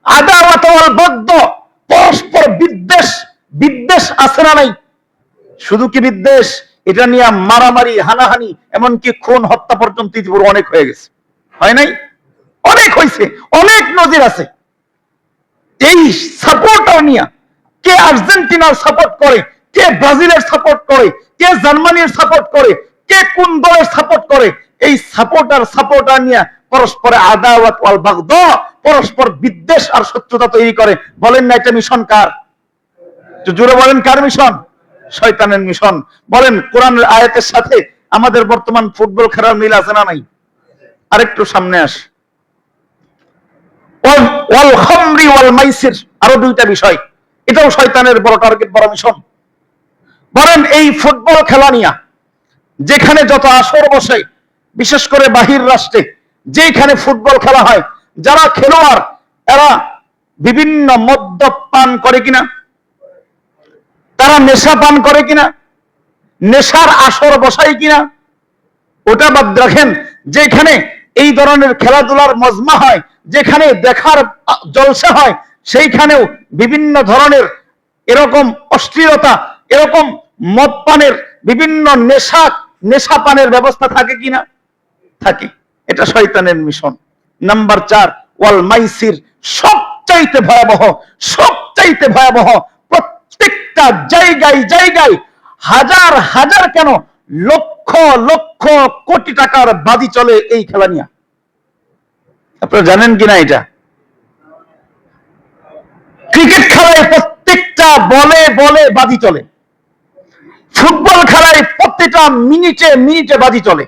আদাওয়াত ওয়াল বাগদা, পরস্পর বিদ্বেষ, বিদ্বেষ আছে না নাই? শুধু কি বিদ্বেষ, এটা নিয়ে মারামারি, হানাহানি, এমনকি খুন হত্যা পর্যন্ত ইতিপূর্বে অনেক হয়ে গেছে। হয় নাই? অনেক হয়েছে, অনেক নজির আছে। এই সাপোর্টার নিয়ে কে আর্জেন্টিনার সাপোর্ট করে, কে ব্রাজিলের সাপোর্ট করে, কে জার্মানির সাপোর্ট করে, কে কোন দলের সাপোর্ট করে, এই সাপোর্টার নিয়ে পরস্পরে আদাওয়াত ওয়াল বাগদা, পরস্পর বিদ্বেষ আর শত্রুতা তৈরি করে। বলেন না এটা মিশন কার? জোরে বলেন কার মিশন? শয়তানের মিশন। বলেন কোরআনের আয়াতের সাথে আমাদের বর্তমান ফুটবল খেলার মিল আছে না নাই? আরেকটু সামনে আসে, ওয়াল খামরি ওয়াল মাইসির, আরো দুইটা বিষয়, এটাও শয়তানের বড় টার্গেট, বড় মিশন। বলেন এই ফুটবল খেলা নিয়ে যেখানে যত আসর বসে, বিশেষ করে বাহির রাষ্ট্রে যেখানে ফুটবল খেলা হয়, যারা খেলোয়াড় এরা বিভিন্ন মদ্যপ পান করে কিনা, তারা নেশা পান করে কিনা, নেশার আসর বসায় কিনা, ওটা বাদ রাখেন। যেখানে এই ধরনের খেলাধুলার মজমা হয়, যেখানে দেখার জলসা হয়, সেইখানেও বিভিন্ন ধরনের এরকম অশ্লীলতা, এরকম মদ পানের, বিভিন্ন নেশা পানের ব্যবস্থা থাকে কিনা? থাকে। এটা শয়তানের মিশন। নাম্বার 4, ওয়াল মাইসির, সবচাইতে ভয়াবহ, সবচাইতে ভয়াবহ। প্রত্যেকটা জায়গায় জায়গায় হাজার হাজার কেন লক্ষ লক্ষ কোটি টাকার বাজি চলে এই খেলা নিয়ে। আপনারা জানেন কিনা এটা? ক্রিকেট খেলায় প্রত্যেকটা বলে বলে বাজি চলে, ফুটবল খেলায় প্রত্যেকটা মিনিটে মিনিটে বাজি চলে।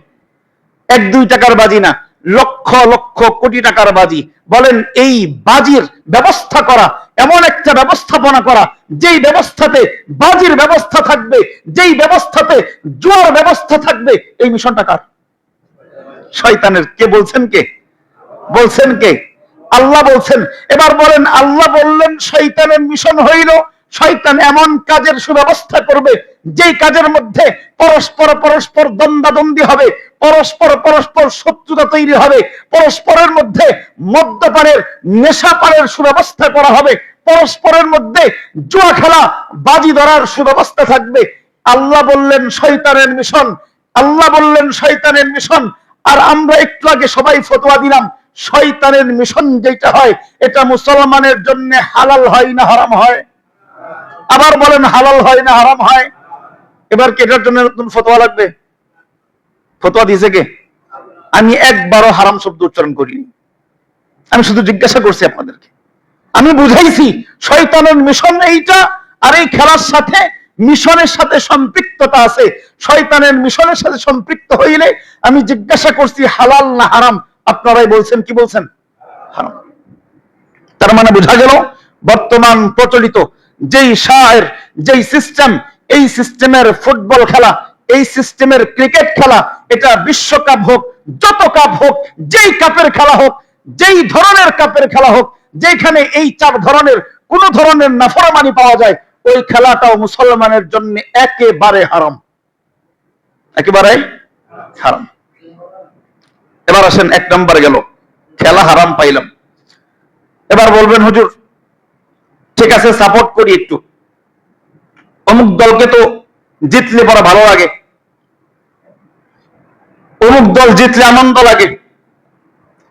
1-2 টাকার বাজি না, লক্ষ লক্ষ কোটি টাকার বাজি। বলেন এই বাজির ব্যবস্থা করা, এমন একটা ব্যবস্থাপনা করা যেই ব্যবস্থাতে বাজির ব্যবস্থা থাকবে, যেই ব্যবস্থাতে জুয়ার ব্যবস্থা থাকবে, এই মিশনটা কার? শয়তানের। কে বলছেন? কে বলছেন? কে? আল্লাহ বলছেন। এবার বলেন, আল্লাহ বললেন শয়তানের মিশন হইল, শয়তান এমন কাজের সুব্যবস্থা করবে যেই কাজের মধ্যে পরস্পর দ্বন্দ্বাদ্বন্দ্বী হবে, পরস্পর শত্রুতা তৈরি হবে, পরস্পরের মধ্যে মদ্যপানের, নেশাপানের সুব্যবস্থা করা হবে, পরস্পরের মধ্যে জুয়া খেলা, বাজি ধরার সুব্যবস্থা থাকবে। আল্লাহ বললেন শয়তানের মিশন, আল্লাহ বললেন শয়তানের মিশন। আর আমরা একটু আগে সবাই ফতোয়া দিলাম, শয়তানের মিশন যেটা হয় এটা মুসলমানের জন্য হালাল হয় না হারাম হয়? আবার বলেন হালাল হয় না হারাম হয়? এবার কি এটার জন্য নতুন ফতোয়া লাগবে? ফতোয়া দিয়েছে কে? আমি একবারও হারাম শব্দ উচ্চারণ করিনি। আমি শুধু জিজ্ঞাসা করছি আপনাদেরকে, আমি বুঝাইছি শয়তানের মিশন এইটা, আর এই খেলার সাথে মিশনের সাথে সম্পৃক্ততা আছে। শয়তানের মিশনের সাথে সম্পৃক্ত হইলে আমি জিজ্ঞাসা করছি হালাল না হারাম, আপনারাই বলছেন কি বলছেন? হারাম। তার মানে বোঝা গেল বর্তমান প্রচলিত যেই শায়ের, যেই সিস্টেম, এই সিস্টেমের ফুটবল খেলা, এই সিস্টেমের ক্রিকেট খেলা, এটা বিশ্বকাপ হোক, যত কাপ হোক, যেই কাপের খেলা হোক, যেই ধরনের কাপের খেলা হোক, যেখানে এই 4 ধরনের কোন ধরনের নাফরমানি পাওয়া যায়, ওই খেলাটাও মুসলমানের জন্য একেবারে হারাম, একেবারে হারাম। এবার আসেন, 1 নম্বর গেল, খেলা হারাম পাইলাম। এবার বলবেন হুজুর ঠিক আছে সাপোর্ট করি একটু, অমুক দলকে তো জিতলে পরে ভালো লাগে, অমুক দল জিতলে আনন্দ লাগে,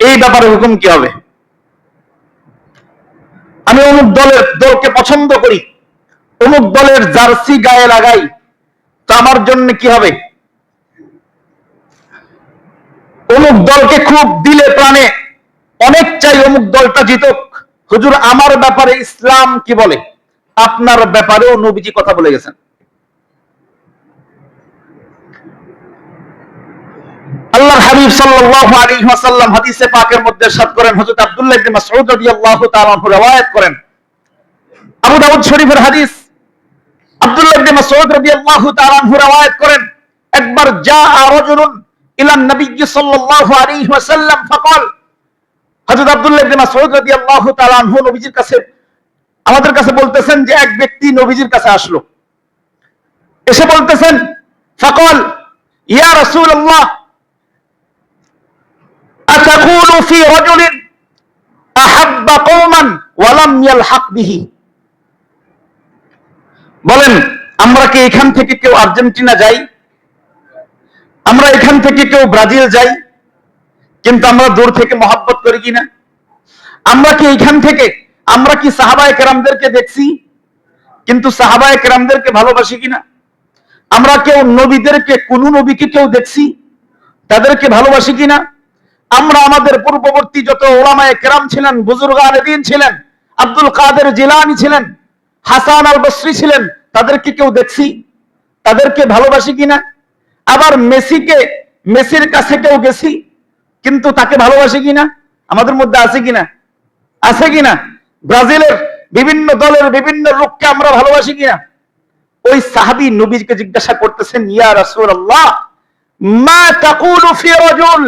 এই ব্যাপারে হুকুম কি হবে? আমি অমুক দলকে পছন্দ করি, অমুক দলের জার্সি গায়ে লাগাই, তো আমার জন্য কি হবে? অমুক দলকে খুব দিলে প্রাণে অনেক চাই অমুক দলটা জিতুক, হুজুর আমার ব্যাপারে ইসলাম কি বলে? আপনার ব্যাপারেও নবীজি কথা বলে গেছেন। আল্লাহর হাবিব সাল্লাল্লাহু আলাইহি ওয়াসাল্লাম হাদিসে পাকের মধ্যে ইরশাদ করেন, হযরত আব্দুল্লাহ ইবনে মাসউদ রাদিয়াল্লাহু তাআলা আনহু riwayat করেন, আবু দাউদ শরীফের হাদিস, আব্দুল্লাহ ইবনে মাসউদ রাদিয়াল্লাহু তাআলা আনহু riwayat করেন, একবার জাআ রাজুলুন ইলা নবী সাল্লাল্লাহু আলাইহি ওয়াসাল্লাম ফাকাল, হযরত আব্দুল্লাহ ইবনে মাসউদ রাদিয়াল্লাহু তাআলা আনহু নবীজির কাছে, আমাদের কাছে বলতেছেন যে এক ব্যক্তি নবীজির কাছে আসলো, এসে বলতেছেন ফাকাল ইয়া রাসূলুল্লাহ আতাকুলু ফি রাজুলিন আহাব্বা কওমান ওয়া লাম ইয়ালহাক বিহি, বলেন আমরা কি এখান থেকে কেউ আর্জেন্টিনা যাই, আমরা এখান থেকে কেউ ব্রাজিল যাই, কিন্তু আমরা দূর থেকে মহব্বত করি কিনা? আমরা কি এইখান থেকে আমরা কি সাহাবায়ে কেরামদেরকে দেখছি, কিন্তু সাহাবায়ে কেরামদেরকে ভালোবাসি কিনা? আমরা কেউ নবীদেরকে, কোন নবীকে কেউ দেখছি, তাদেরকে ভালোবাসি কিনা? আমরা আমাদের পূর্ববর্তী যত ওলামায়ে কেরাম ছিলেন, বুজুর্গানে দ্বীন ছিলেন, আব্দুল কাদের জিলানী ছিলেন, হাসান আল বসরি ছিলেন, তাদেরকে কেউ দেখছি, তাদেরকে ভালোবাসি কিনা? আবার মেসির কাছে কেউ গেছি, কিন্তু তাকে ভালোবাসি কিনা? আমাদের মধ্যে আছে কিনা? আছে কিনা? ব্রাজিলের বিভিন্ন দলের বিভিন্ন লোককে আমরা ভালোবাসি কিনা? ওই সাহাবী নবীকে জিজ্ঞাসা করতেছেন, ইয়া রাসূলুল্লাহ মা তাকুলু ফি রাজুল,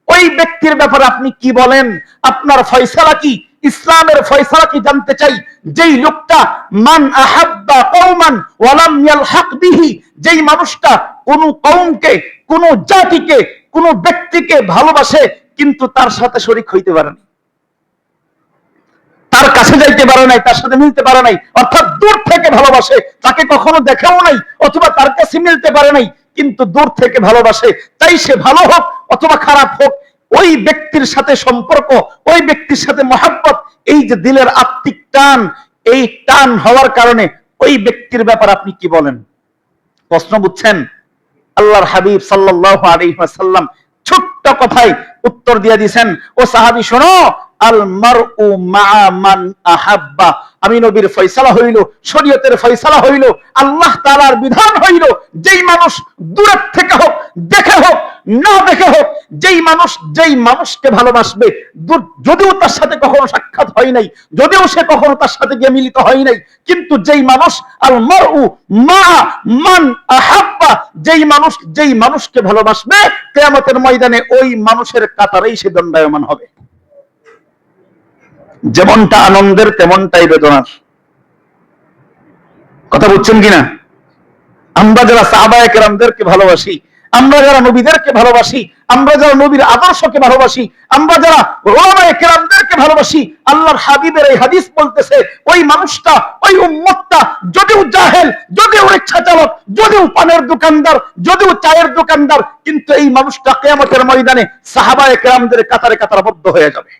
ওই ব্যক্তির ব্যাপারে আপনি কি বলেন, আপনার ফয়সালা কি, ইসলামের ফয়সালা কি জানতে চাই। যেই লোকটা মান আহাব্বা কওমান ওয়া লাম ইয়ালহাক বিহি, যেই মানুষটা কোন কওমকে, কোন জাতিকে, কোন ব্যক্তিকে ভালোবাসে কিন্তু তার সাথে শরীক হইতে পারে না, তার কাছে যাইতে পারে নাই, তার সাথে মিলতে পারে নাই, অর্থাৎ দূর থেকে ভালোবাসে, তাকে কখনো দেখাও নাই অথবা তার কাছে মিলতে পারে নাই, কিন্তু দূর থেকে ভালোবাসে, তাই সে ভালো হোক অথবা খারাপ হোক, ওই ব্যক্তির সাথে সম্পর্ক, ওই ব্যক্তির সাথে মহব্বত, এই যে দিলের আত্মিক টান, এই টান হওয়ার কারণে ওই ব্যক্তির ব্যাপারে আপনি কি বলেন? প্রশ্ন বুঝছেন? আল্লাহর হাবিব সাল্লাল্লাহু আলাইহি ওয়াসাল্লাম ছোট্ট কথায় উত্তর দিয়ে দিয়েছেন, ও সাহাবী শোনো, আল মারউ মা মান আহাব্বা, আমি নবীর ফয়সালা হইল, শরীয়তের ফয়সালা হইল, আল্লাহ তাআলার বিধান হইল, যেই মানুষ দূর থেকে হোক, দেখে হোক, না দেখে হোক, যেই মানুষকে ভালোবাসবে, যদিও তার সাথে কখনো সাক্ষাৎ হয় নাই, যদিও সে কখনো তার সাথে গিয়ে মিলিত হয় নাই, কিন্তু যেই মানুষ আল মারউ মা মান আহাব্বা, যেই মানুষকে ভালোবাসবে, কিয়ামতের ময়দানে ওই মানুষের কাতারেই সে দণ্ডায়মান হবে। যেমনটা আনন্দের তেমনটাই বেদনার। কথা বুঝছেন কিনা? আমরা যারা সাহাবায়ে কেরামদেরকে ভালোবাসি, আমরা যারা নবীদেরকে ভালোবাসি, আমরা যারা নবীর আদর্শকে ভালোবাসি, আমরা যারা ওলামায়ে কেরামদেরকে ভালোবাসি, আল্লাহর হাবিবের এই হাদিস বলতেছে, ওই মানুষটা, ওই উম্মতটা যদিও জাহেল, যদিও রিকশা চালক, যদিও পানের দোকানদার, যদিও চায়ের দোকানদার, কিন্তু এই মানুষটা কিয়ামতের ময়দানে সাহাবায়ে কেরামদের কাতারে কাতারবদ্ধ হয়ে যাবে।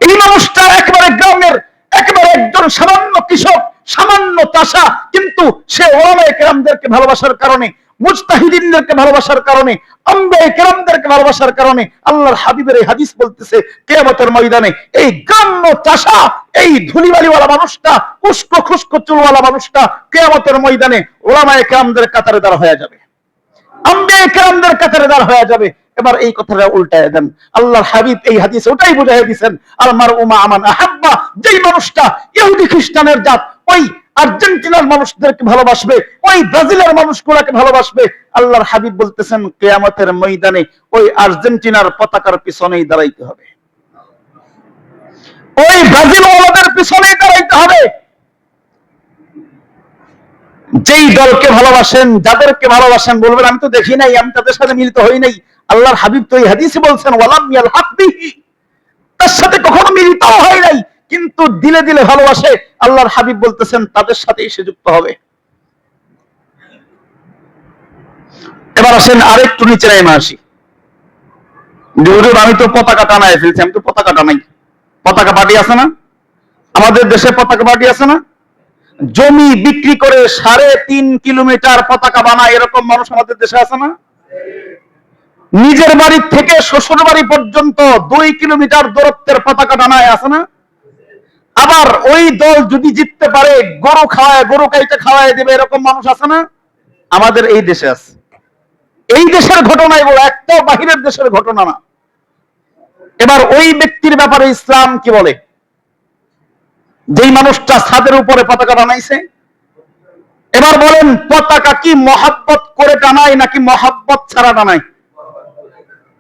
এই মানুষটা একেবারে গ্রামের, একেবারে একজন সামান্য কৃষক, সামান্য চাষা, কিন্তু সে ওলামায়ে কেরামদেরকে ভালোবাসার কারণে, মুজতাহিদিনদেরকে ভালোবাসার কারণে, আম্বিয়ায়ে কেরামদেরকে ভালোবাসার কারণে, আল্লাহর হাবিবের এই হাদিস বলতেছে, কিয়ামতের ময়দানে এই গ্রাম্য চাষা, এই ধুলিবালিওয়ালা মানুষটা, উস্কো খুস্কো চুলওয়ালা মানুষটা কিয়ামতের ময়দানে ওলামায়ে কেরামদের কাতারে দাঁড় হয়ে যাবে, আম্বিয়ায়ে কেরামদের কাতারে দাঁড় হয়ে যাবে। এবার এই কথাটা উল্টায় দেন, আল্লাহর হাবিব এই হাদিসে ওটাই বুঝাই দিয়েছেন, আল মারউ মা মান আহাব্বা, যেই মানুষটা ইহুদি খ্রিস্টানের জাত, ওই আর্জেন্টিনার মানুষদেরকে ভালোবাসবে, ওই ব্রাজিলের মানুষগুলোকে ভালোবাসবে, আল্লাহর হাবিব বলতেছেন কিয়ামতের ময়দানে ওই আর্জেন্টিনার পতাকার পিছনেই দাঁড়াইতে হবে, ওই ব্রাজিল ওয়ালাদের পিছনেই দাঁড়াইতে হবে। যেই দলকে ভালোবাসেন, যাদেরকে ভালোবাসেন, বলবেন আমি তো দেখি নাই, আমি তাদের সাথে মিলিত হই নাই। আল্লাহর হাবিব তো এই হাদিসে বলছেন, ওয়ালাম ইয়ালহাক বিহি, তার সাথে কখনো মিলিত হয় নাই, কিন্তু দিলে দিলে ভালোবাসে। আল্লাহর হাবিব বলতেছেন তাদের সাথেই সে যুক্ত হবে। এবার আসেন আরেকটু নিচে নেমে আসি। আমি তো পতাকা টানায় ফেলছি, আমি তো পতাকা টানাই। পতাকা পার্টি আছে না আমাদের দেশে? পতাকা পার্টি আছে না? জমি বিক্রি করে 3.5 কিলোমিটার পতাকা বানায় এরকম মানুষ আমাদের দেশে আছে না? নিজের বাড়ি থেকে শ্বশুর বাড়ি পর্যন্ত 2 কিলোমিটার দূরত্বের পতাকা টানায় আছে না? আবার ওই দল যদি জিততে পারে গরু খাওয়ায়, গরু কাইতে খাওয়ায় দেবে, এরকম মানুষ আছে না? আমাদের এই দেশে আছে। এই দেশের ঘটনাই বলো, একটা বাহিরের দেশের ঘটনা না। এবার ওই ব্যক্তির ব্যাপারে ইসলাম কি বলে? যেই মানুষটা ছাদের উপরে পতাকা বানাইছে, এবার বলেন পতাকা কি মহাব্বত করে টানায় নাকি মহাব্বত ছাড়া টানায়?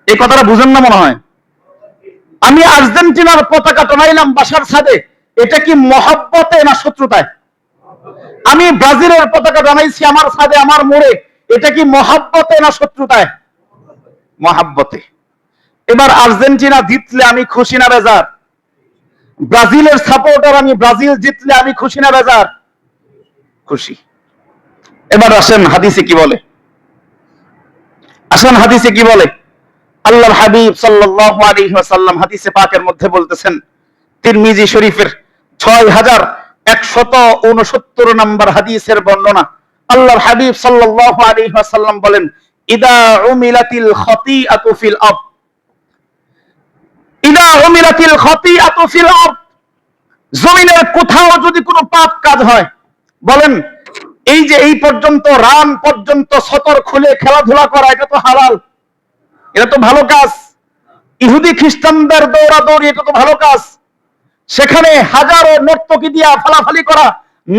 এই কথাটা বুঝেন না মনে হয়। আমি আর্জেন্টিনার পতাকা টানাইলাম বাসার ছাদে, এটা কি মহাব্বতে না শত্রুতায়? আমি ব্রাজিলের পতাকা টানাইছি আমার ছাদে, আমার মোড়ে, এটা কি মহাব্বতে না শত্রুতায়? মহাব্বতে। এবার আর্জেন্টিনা জিতলে আমি খুশি না বেজার? ব্রাজিলের সাপোর্টার আমি, ব্রাজিল জিতলে আমি খুশি না বেজার? খুশি। এবার আসেন হাদিসে কি বলে, আসেন হাদিসে কি বলে। আল্লাহর হাবিব সাল্লাল্লাহু আলাইহি ওয়াসাল্লাম হাদিসে পাকের মধ্যে বলতেছেন, তিরমিজি শরীফের 6169 নম্বর হাদিসের বর্ণনা, আল্লাহর হাবিব সাল্লাল্লাহু আলাইহি ওয়াসাল্লাম বলেন, ইদা উমিলাতিল খাতিআতু ফিল আরদ, ইদা উমিলাতিল খাতিআতু ফিল আরদ, জমিনের কোথাও যদি কোনো পাপ কাজ হয়, বলেন এই যে এই পর্যন্ত রান পর্যন্ত সতর খুলে খেলাধুলা করা, এটা তো হালাল, এটা তো ভালো কাজ। ইহুদি খ্রিস্টানদের দৌড়াদৌড়ি, এটা তো ভালো কাজ। সেখানে হাজারো নর্তকী দিয়া ফালাফালি করা,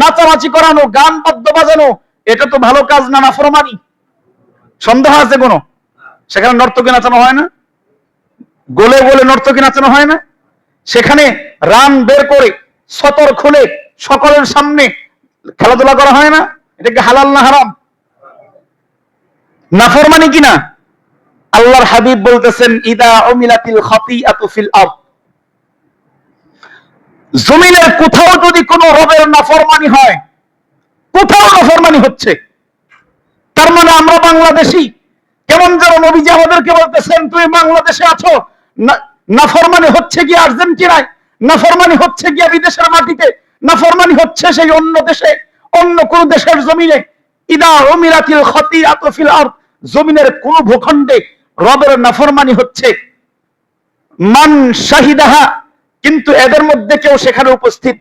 নাচানাচি করানো, গান বাদ্য বাজানো, এটা তো ভালো কাজ না নাফরমানি? সন্দেহ আছে কোনো? সেখানে নর্তকী নাচানো হয় না? গোলে গোলে নর্তকী নাচানো হয় না? সেখানে রান বের করে সতর খুলে সকলের সামনে খেলাধুলা করা হয় না? এটা কি হালাল না হারাম? নাফরমানি কিনা? আল্লাহর হাবিব বলতেছেন, ইদা উমিলাতিল খাতিআতু ফিল আরদ, জমিনের কোথাও যদি কোনো রবের নাফরমানি হয়, কোথাও নাফরমানি হচ্ছে, তার মানে আমরা বাংলাদেশি। কেমন যেন নবীজি আমাদেরকে বলতেছেন, তুমি বাংলাদেশে আছো, নাফরমানি হচ্ছে কি আর্জেন্টিনায়, নাফরমানি হচ্ছে কি বিদেশের মাটিতে, নাফরমানি হচ্ছে সেই অন্য দেশে, অন্য কোন দেশের জমিনে। ইদা উমিলাতিল খাতিআতু ফিল আরদ, জমিনের কোন ভূখণ্ডে রবের নাফরমানি হচ্ছে, মান শাহিদাহা, কিন্তু এদের মধ্যে কেউ সেখানে উপস্থিত,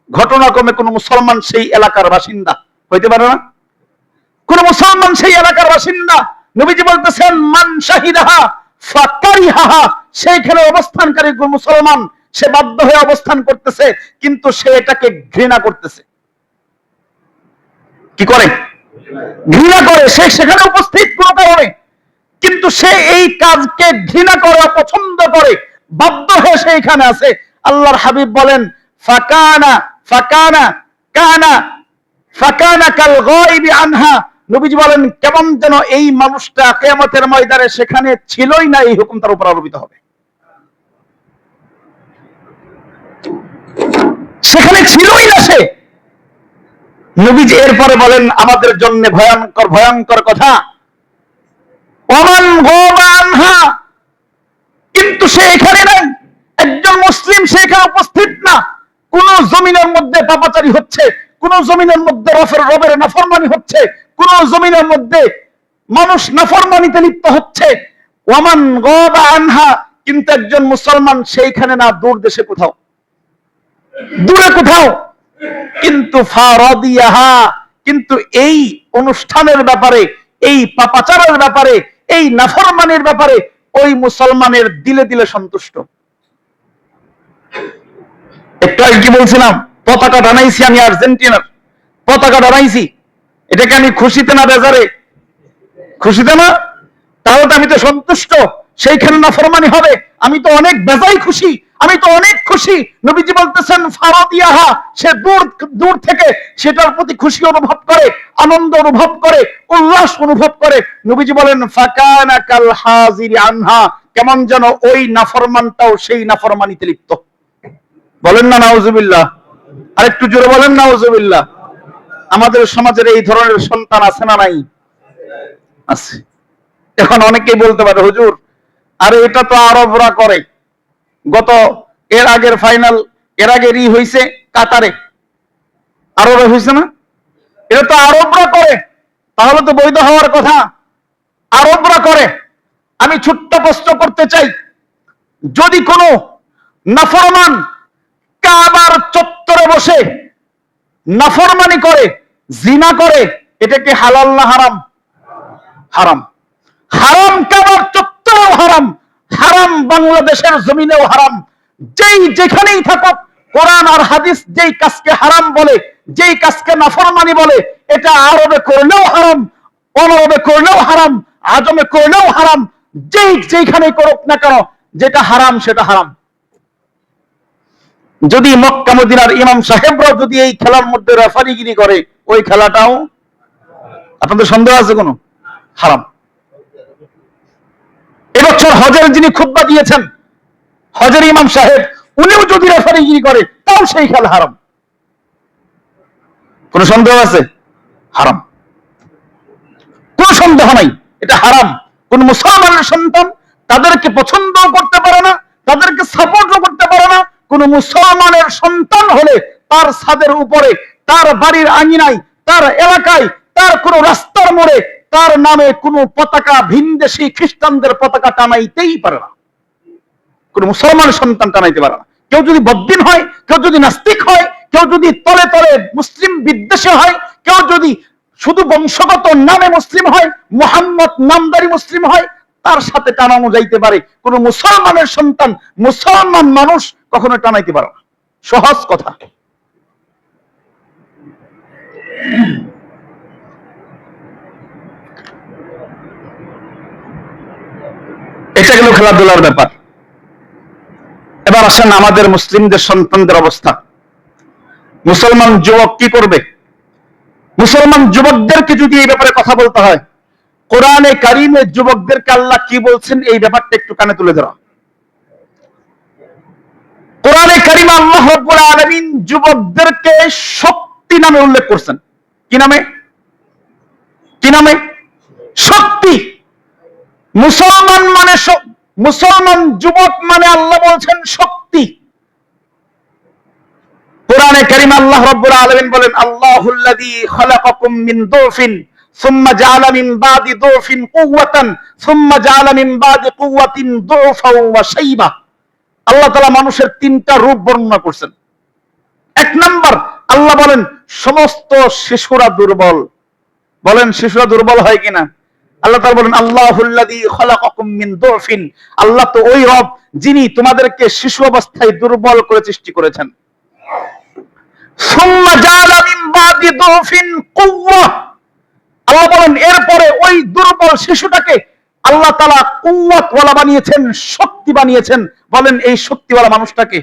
ঘটনাক্রমে কোন মুসলমান সেই এলাকার বাসিন্দা হইতে পারে না? কোন মুসলমান সেই এলাকার বাসিন্দা, নবীজি বলতেছেন মান শাহিদাহা ফাকারিহাহা, সেইখানে অবস্থানকারী মুসলমান, সে বাধ্য হয়ে অবস্থান করতেছে, কিন্তু সে এটাকে ঘৃণা করতেছে। কি করে? ঘৃণা করে। সে সেখানে উপস্থিত কোন কারণে, কিন্তু সে এই কাজকে ঘৃণা করে, অপছন্দ করে, বাধ্য হয়ে সে এখানে আছে। আল্লাহর হাবিব বলেন, ফাকানা ফাকানা কানা ফাকানা কাল গায়বি আনহা, নবীজি বলেন কেমন যেন এই মানুষটা কিয়ামতের ময়দানে সেখানে ছিলই না, এই হুকুম তার উপর আরোপিত হবে। সেখানে ছিলই না সে। নবীজি এরপরে বলেন আমাদের জন্য ভয়ঙ্কর ভয়ঙ্কর কথা, ওমান গায়বা আনহা, কিন্তু সে এখানে নাই, একজন মুসলিম সে এখানে উপস্থিত না, কোন জমিনের মধ্যে পাপাচারী হচ্ছে, কোন জমিনের মধ্যে রবের নাফরমানি হচ্ছে, কোন জমিনের মধ্যে মানুষ নাফরমানিতে লিপ্ত হচ্ছে, ওমান গায়বা আনহা, কিন্তু একজন মুসলমান সেইখানে না, দূর দেশে কোথাও, দূরে কোথাও। কিন্তু ফারাদিয়াহা, কিন্তু এই অনুষ্ঠানের ব্যাপারে, এই পাপাচারের ব্যাপারে, এই নাফরমানির ব্যাপারে ওই মুসলমানের দিলে দিলে সন্তুষ্ট। একটু আগে কি বলছিলাম, পতাকা টানাইছি আমি, আর্জেন্টিনার পতাকা টানাইছি, এটাকে আমি খুশিতে না বেজারে? খুশিতে না? তাহলে তো আমি তো সন্তুষ্ট। সেইখানে নাফরমানি হবে, আমি তো অনেক বেজায় খুশি, আমি তো অনেক খুশি। নবীজি বলতেছেন ফারাদিয়াহা, সে দূর দূর থেকে সেটার প্রতি খুশি অনুভব করে, আনন্দ অনুভব করে, উল্লাস অনুভব করে। নবীজি বলেন ফাকানা কাল হাজিরি আনহা, কেমন যেন ওই নাফরমানটাও সেই নাফরমানিতে লিপ্ত। বলেন না নাউজুবিল্লাহ? আরেকটু জোরে বলেন নাউজুবিল্লাহ। আমাদের সমাজের এই ধরনের সন্তান আছে না নাই? আছে। এখন অনেকেই বলতে পারে, হুজুর আরে এটা তো আরবরা করে, গত এর আগের ফাইনাল, এর আগের হইছে কাতারে, আরবে হইছে না? এটা তো আরবরা করে, তাহলে তো বৈধ হওয়ার কথা। আরবরা করে। আমি ছোট্ট প্রশ্ন করতে চাই, যদি কোনো নাফরমান কাবার চত্বরে বসে নাফরমানি করে, জিনা করে, এটা কি হালাল না হারাম? হারাম। হারাম কাবার চত্বরেও হারাম, হারাম বাংলাদেশের জমিনেও হারাম। যেই যেখানেই থাকুক, কোরআন আর হাদিস যেই কাজকে হারাম বলে, যেই কাজকে নাফরমানি বলে, এটা আরবে করলেও হারাম, অনরবে করলেও হারাম, আজমে করলেও হারাম। যেইখানে করুক না কেন, যেটা হারাম সেটা হারাম। যদি মক্কা মদিনার ইমাম সাহেবরা যদি এই খেলার মধ্যে রেফারিগিরি করে, ওই খেলাটাও, আপনাদের সন্দেহ আছে কোনো? হারাম। এবছর হজের যিনি খুতবা দিয়েছেন, হজের ইমাম সাহেব, উনিও যদি রেফারিগিরি করে, তাও সেই খেলা হারাম। কোন সন্দেহ আছে? হারাম, কোন সন্দেহ নাই, এটা হারাম। কোন মুসলমানের সন্তান তাদেরকে পছন্দও করতে পারে না, তাদেরকে সাপোর্টও করতে পারে না। কোন মুসলমানের সন্তান হলে তার ছাদের উপরে, তার বাড়ির আঙিনায়, তার এলাকায়, তার কোন রাস্তার মোড়ে তার নামে কোন পতাকা, ভিনদেশী খ্রিস্টানদের পতাকা টানাইতেই পারে না। কোন মুসলমানের সন্তান টানাইতে পারে না। কেউ যদি বদ্দিন হয়, কেউ যদি নাস্তিক হয়, কেউ যদি তলে তলে মুসলিম বিদ্বেষী হয়, কেউ যদি শুধু বংশগত নামে মুসলিম হয়, মুহাম্মদ নামদারি মুসলিম হয়, তার সাথে টানানো যাইতে পারে। কোন মুসলমানের সন্তান, মুসলমান মানুষ কখনো টানাইতে পারে না। সহজ কথা। এটা গেল খেলাধুলার ব্যাপার। এবার আসেন আমাদের মুসলিমদের সন্তানদের অবস্থা। মুসলমান যুবক কি করবে? মুসলমান যুবকদেরকে যদি এই ব্যাপারে কথা বলতে হয়, কোরআনে কারিমে যুবকদেরকে আল্লাহ কি বলছেন এই ব্যাপারটা একটু কানে তুলে ধরা। কোরআনে কারিমে আল্লাহ রাব্বুল আলামিন যুবকদেরকে শক্তি নামে উল্লেখ করছেন। কি নামে? কি নামে? শক্তি। মুসলমান মানে, মুসলমান যুবক মানে আল্লাহ বলছেন শক্তি। কোরআনে কারিমে আল্লাহ রাব্বুল আলামিন বলেন, আল্লাহুল্লাযী খালাকাকুম মিন দুফিন সুম্মা জাআলা মিন বাদি দুফিন কুওয়াতান সুম্মা জাআলা মিন বাদি কুওয়াতিন দুফাও ওয়া শাইবা। আল্লাহ তাআলা মানুষের তিনটা রূপ বর্ণনা করছেন। এক নাম্বার, আল্লাহ বলেন সমস্ত শিশুরা দুর্বল। বলেন শিশুরা দুর্বল হয় কিনা? আল্লাহ তাআলা বলেন, আল্লাহুল্লাযী খালাকাকুম মিন দুফিন। আল্লাহ তো ওই রব যিনি তোমাদেরকে শিশু অবস্থায় দুর্বল করে সৃষ্টি করেছেন। সুম্মা জাআলা মিন বাদি দুফিন কুওয়া। আল্লাহ বলেন এরপরে ওই দুর্বল শিশুটাকে আল্লাহ তাআলা কুওয়াতওয়ালা বানিয়েছেন, শক্তি বানিয়েছেন। বলেন এই শক্তিওয়ালা মানুষটাকে?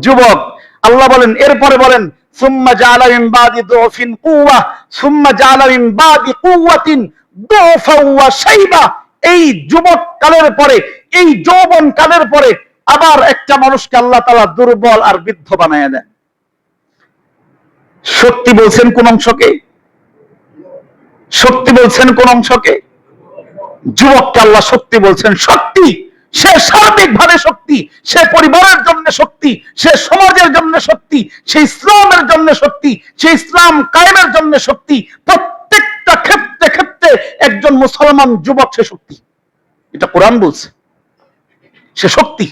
যুবক। আল্লাহ বলেন এরপরে বলেন, সুম্মা জাআলা মিন বাদি দুফিন কুওয়া সুম্মা জাআলা মিন বাদি কুওয়াতিন দুফাও ওয়া শাইবা। এই যুবক কালের পরে, এই যৌবন কালের পরে আবার একটা মানুষকে আল্লাহ তাআলা দুর্বল আর বৃদ্ধ বানায় দেন। শক্তি বলছেন কোন অংশকে? শক্তি বলছেন কোন অংশকে? যুবককে আল্লাহ শক্তি বলছেন। শক্তি, সে সার্বিকভাবে শক্তি, সে পরিবারের জন্য শক্তি, সে সমাজের জন্য শক্তি, সে ইসলামের জন্য শক্তি, সে ইসলাম কায়েমের জন্য শক্তি। প্রত্যেকটা ক্ষেত্রে ক্ষেত্রে একজন মুসলমান যুবক সে শক্তি। এটা কোরআন বলছে, সে শক্তি।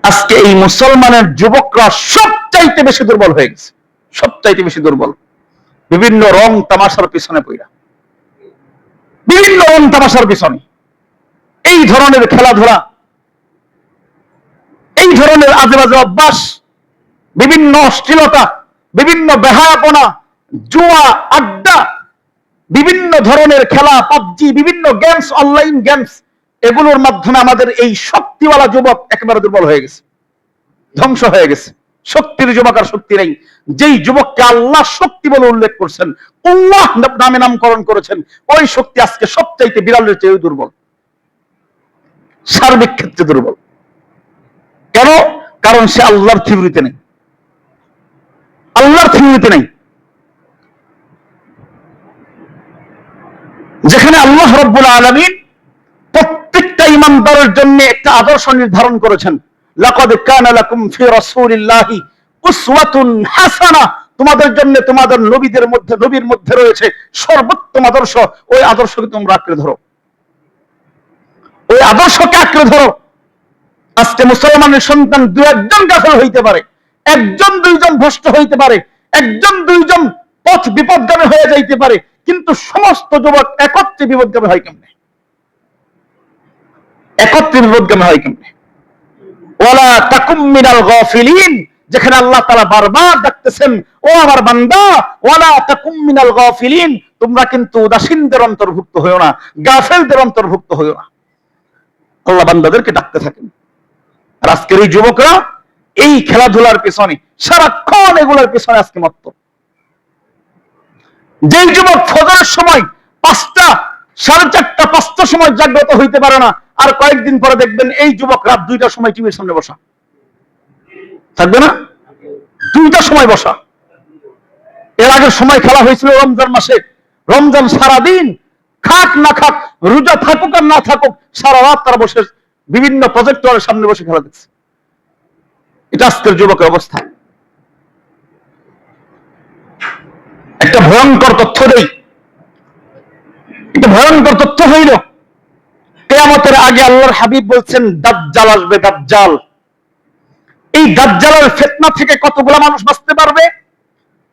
আজকে এই মুসলমানের যুবকরা সবচাইতে বেশি দুর্বল হয়ে গেছে, সবচাইতে বেশি দুর্বল। বিভিন্ন রং তামাশার পিছনে পড়া, বিভিন্ন রং তামাশার পিছনে, এই ধরনের খেলাধুলা, এই ধরনের আজে বাজে অভ্যাস, বিভিন্ন অশ্লীলতা, বিভিন্ন বেহায়াপনা, জুয়া, আড্ডা, বিভিন্ন ধরনের খেলা, পাবজি, বিভিন্ন গেমস, অনলাইন গেমস, এগুলোর মাধ্যমে আমাদের এই শক্তিওয়ালা যুবক একেবারে দুর্বল হয়ে গেছে, ধ্বংস হয়ে গেছে। শক্তির যুবক আর শক্তি নেই। যেই যুবককে আল্লাহ শক্তি বলে উল্লেখ করছেন, আল্লাহ নামে নামকরণ করেছেন, ওই শক্তি আজকে সবচাইতে বিড়ালের চেয়ে দুর্বল, সার্বিক ক্ষেত্রে দুর্বল। কেন? কারণ সে আল্লাহর থিওরিতে নেই, আল্লাহর থিওরিতে নেই। যেখানে আল্লাহ রাব্বুল আলামিন প্রত্যেকটা ঈমানদারের জন্য একটা আদর্শ নির্ধারণ করেছেন, লাকাদ কানা লাকুম ফি রাসূলিল্লাহি উসওয়াতুন হাসানাহ। তোমাদের জন্য তোমাদের নবীদের মধ্যে, নবীর মধ্যে রয়েছে সর্বোত্তম আদর্শ। ওই আদর্শকে তোমরা আঁকড়ে ধরো, ওই আদর্শকে আঁকড়ে ধরো। আজকে মুসলমানের সন্তান দু একজন কাফের হইতে পারে, একজন দুইজন ভ্রষ্ট হইতে পারে, একজন দুইজন পথ বিপদগামী হয়ে যাইতে পারে, কিন্তু সমস্ত যুবক একত্রে বিপদগামী হয় কেমনে? একত্রে বিপদগামী হয় কেমনে? ওয়ালা তাকুম মিনাল গাফিলিন। যেখানে আল্লাহ তাআলা বারবার ডাকতেছেন, ও আমার বান্দা, ওয়ালা তাকুম মিনাল গাফিলিন, তোমরা কিন্তু উদাসীনদের অন্তর্ভুক্ত হইও না, গাফেলদের অন্তর্ভুক্ত হইও না। আল্লাহ বান্দাদেরকে ডাকতে থাকেন। আর আজকের এই যুবকরা এই খেলাধুলার পিছনে, সারাক্ষণ এগুলোর পিছনে আজকে মত্ত। যেই যুবক ফজরের সময় 5টা, 4:30, 5টার সময় জাগ্রত হইতে পারে না, আর কয়েকদিন পরে দেখবেন এই যুবক রাত 2টার সময় টিভির সামনে বসা থাকবে না? 2টার সময় বসা। এর আগের সময় খেলা হয়েছিল রমজান মাসে, রমজান সারাদিন খাক না খাক, রোজা থাকুক আর না থাকুক, সারা রাত তারা বসে বিভিন্ন প্রজেক্টরের সামনে বসে খেলা দেখছে। এটা আজকের যুবকের অবস্থা। একটা ভয়ঙ্কর তথ্য দেই, একটা ভয়ঙ্কর তথ্য হইল, কিয়ামতের আগে আল্লাহর হাবিব বলছেন দাজ্জাল আসবে, দাজ্জাল। এই দাজ্জালের ফিতনা থেকে কতগুলা মানুষ বাঁচতে পারবে?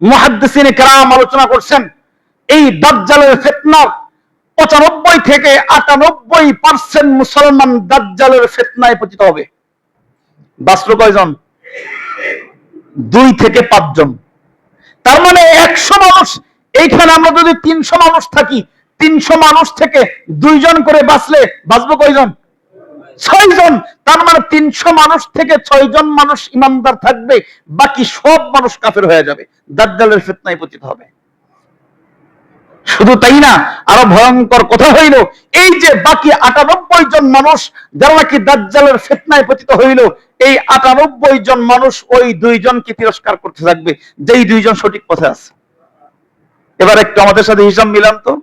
মুহাদ্দিসিনে কেরাম আলোচনা করছেন, এই দাজ্জালের ফিতনা 95 থেকে 98% মুসলমান দাজ্জালের ফিতনায় পতিত হবে। বাঁচলো কয়জন? 2 থেকে 5 জন। তার মানে 100 মানুষ, এইখানে আমরা যদি 300 মানুষ থাকি, 300 মানুষ থেকে 2 জন করে বাঁচলে বাঁচবো কয়জন? 6 জন। তার মানে 300 মানুষ থেকে 6 জন মানুষ ইমানদার থাকবে, বাকি সব মানুষ কাফের হয়ে যাবে, দাজ্জালের ফিতনায় পতিত হবে। শুধু তাই না, আরো ভয়ঙ্কর কথা হইল, এই যে বাকি 98 জন মানুষ যারা নাকি দাজ্জালের ফিতনায় পতিত হইল, এই 98 জন মানুষ ওই 2 জনকে তিরস্কার করতে থাকবে, যেই 2 জন সঠিক পথে আছে। এবার একটু আমাদের সাথে হিসাব মিলান তো।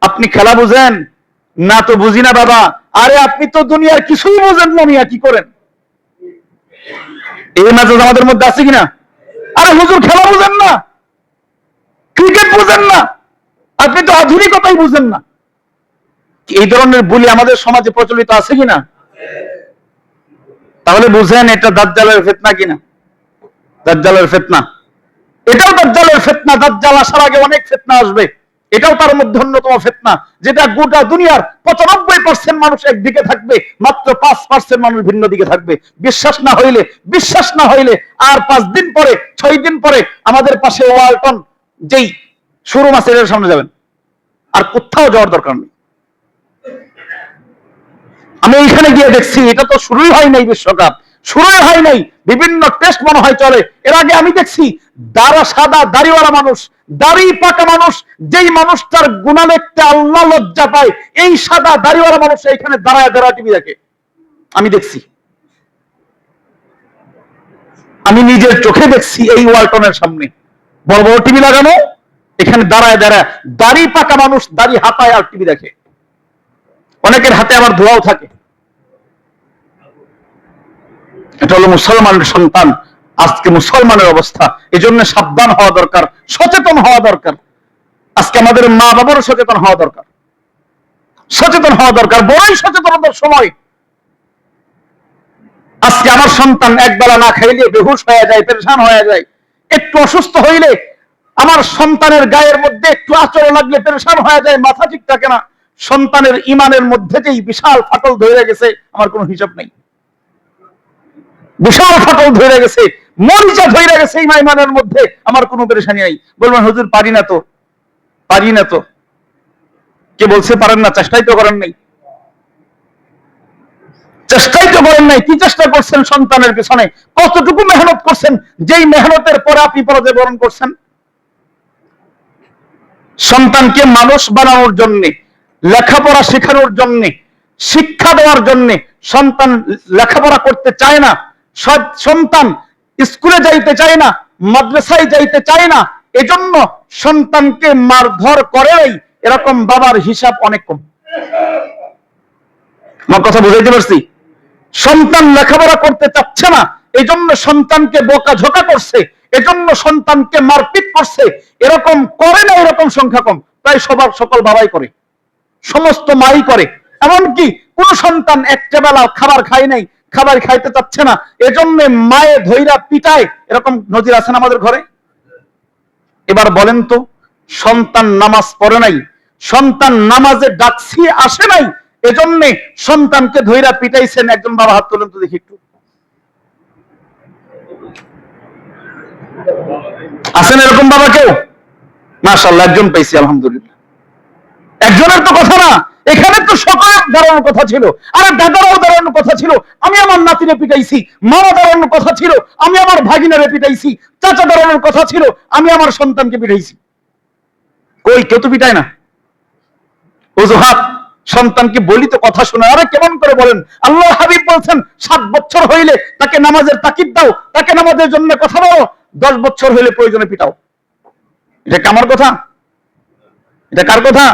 আপনি খেলা বুঝেন না? তো বুঝি না বাবা। আরে আপনি তো দুনিয়ার কিছুই বুঝেন না, মিয়া কি করেন? এই মেজাজ আমাদের মধ্যে আছে কিনা? আরে হুজুর খেলা বুঝেন না, ক্রিকেট বুঝেন না, আপনি তো আধুনিকতাই বুঝেন না। এই ধরনের বুলি আমাদের সমাজে প্রচলিত আছে কিনা? তাহলে বুঝেন এটা দাজ্জালের ফিতনা কিনা। দাজ্জালের ফিতনা, এটাও দাজ্জালের ফিতনা। দাজ্জাল আসার আগে অনেক ফিতনা আসবে, এটাও তার মধ্যে অন্যতম ফিতনা, যেটা গোটা দুনিয়ার 95% মানুষ একদিকে থাকবে, মাত্র 5% মানুষ ভিন্ন দিকে থাকবে। বিশ্বাস না হইলে আর 5 দিন পরে 6 দিন পরে আমাদের পাশে ওয়ালটন যেই শোরুম আছে এর সামনে যাবেন, আর কোথাও যাওয়ার দরকার নেই। আমি এইখানে গিয়ে দেখছি, এটা তো শুরুই হয় নাই, বিশ্বকাপ শুরুই হয় নাই, বিভিন্ন টেস্ট মনে হয় চলে। এর আগে আমি দেখছি সাদা দাড়িওয়ালা মানুষ, দাড়ি পাকা মানুষ, যেই মানুষটার গুনাহ দেখতে আল্লাহ লজ্জা পায়, এই সাদা দাড়িওয়ালা মানুষ এইখানে দাঁড়ায় দাঁড়ায় টিভি দেখে। আমি দেখছি, আমি নিজের চোখে দেখছি, এই ওয়ালটনের সামনে বড় বড় টিভি লাগানো, এখানে দাঁড়ায় দাঁড়ায় দাড়ি পাকা মানুষ দাড়ি হাতায় আর টিভি দেখে। অনেকের হাতে আবার ধোঁয়াও থাকে। এটা হলো মুসলমানের সন্তান, আজকে মুসলমানের অবস্থা। এই জন্য সাবধান হওয়া দরকার, সচেতন হওয়া দরকার। আজকে আমাদের মা বাবারও সচেতন হওয়া দরকার, বড়ই সচেতনতার সময়। আজকে আমার সন্তান একবেলা না খাইলে বেহুশ হয়ে যায়, পেরেশান হয়ে যায়। একটু অসুস্থ হইলে আমার সন্তানের গায়ের মধ্যে একটু আচরণ লাগলে পেরেশান হয়ে যায়, মাথা ঠিক থাকে না। সন্তানের ইমানের মধ্যে যেই বিশাল ফাটল ধরে গেছে, আমার কোনো হিসাব নেই। বিশাল ফাটল ধরে গেছে, মরিচা ধরে গেছে ইমানের মধ্যে, আমার কোনো পেরেশানি নাই। বলবেন হুজুর পারি না তো। কে বলছে পারেন না? চেষ্টাই তো করেন নাই। কি চেষ্টা করছেন? সন্তানের পেছনে কতটুকু মেহনত করছেন, যেই মেহনতের পরে আপনি পরাজয় বরণ করছেন। সন্তানকে মানুষ বানানোর জন্য, লেখাপড়া শেখানোর জন্য, শিক্ষা দেওয়ার জন্য সন্তান লেখাপড়া করতে চায় না, সন্তান স্কুলে যাইতে চায় না, মাদ্রাসায় যাইতে চায় না, এজন্য সন্তানকে মারধর করে, এরকম বাবার হিসাব অনেক কম। আমার কথা বুঝাইতে পারছি? সন্তান লেখাপড়া করতে চাচ্ছে না, এজন্য সন্তানকে বকাঝকা করছে, এজন্য সন্তানকে মারপিট করছে, এরকম করে না, এরকম সংখ্যা কম। প্রায় সকল বাবাই করে, সমস্ত মাই করে। এমনকি কোন সন্তান একটা বেলা খাবার খায় নাই, খাবার খাইতে চাচ্ছে না, এজন্য মায়ে ধৈরা পিটায়, এরকম নজির আছেন আমাদের ঘরে। এবার বলেন তো, সন্তান নামাজ পড়ে নাই, সন্তান নামাজে ডাকছি আসে নাই, এজন্য সন্তানকে ধৈরা পিটাইছেন, একজন বাবা হাত তোলেন তো দেখি একটু। আছেন এরকম বাবা কেউ? মাশাআল্লাহ, একজন পাইছি, আলহামদুলিল্লাহ। একজনের তো কথা না, এখানে তো সকলের দাঁড়ানোর কথা ছিল। আরে দাদারাও দাঁড়ানোর কথা ছিল, আমি আমার নাতিরে পিটাইছি। মামা দাঁড়ানোর কথা ছিল, আমি আমার ভাগিনারে পিটাইছি। চাচা দাঁড়ানোর কথা ছিল, আমি আমার সন্তানকে পিটাইছি। কই কেউ তো পিটায় না। অজুহাত, সন্তানকে বলি তো কথা শোনা। আরে কেমন করে বলেন? আল্লাহ হাবিব বলছেন 7 বছর হইলে তাকে নামাজের তাকিদ দাও, তাকে নামাজের জন্য কথা বলো, 10 বছর হইলে প্রয়োজনে পিটাও। এটা আমার কথা? এটা কার কথা?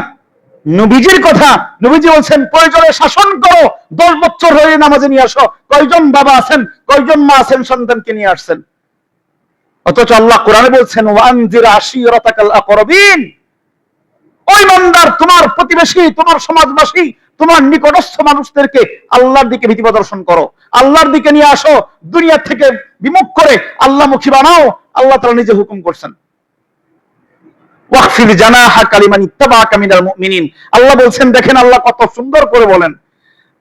নবীজির কথা, নবীজি বলছেন প্রয়োজনে শাসন করো, 10 বছর হয়ে নামাজে নিয়ে আসো। কয়জন বাবা আছেন, কয়জন মা আছেন সন্তানকে নিয়ে আসছেন? অথচ আল্লাহ কোরআনে বলছেন ওয়ানজির আশিরাতাকাল আকরাবিন, ওই বান্দার তোমার প্রতিবেশী, তোমার সমাজবাসী, তোমার নিকটস্থ মানুষদেরকে আল্লাহর দিকে ভীতি প্রদর্শন করো, আল্লাহর দিকে নিয়ে আসো, দুনিয়া থেকে বিমুখ করে আল্লাহমুখী বানাও। আল্লাহ তাআলা নিজে হুকুম করছেন ওয়াকফির জানাহাকা লিমান ইত্তাবাআকা মিনাল মুমিনিন। আল্লাহ বলছেন, দেখেন আল্লাহ কত সুন্দর করে বলেন।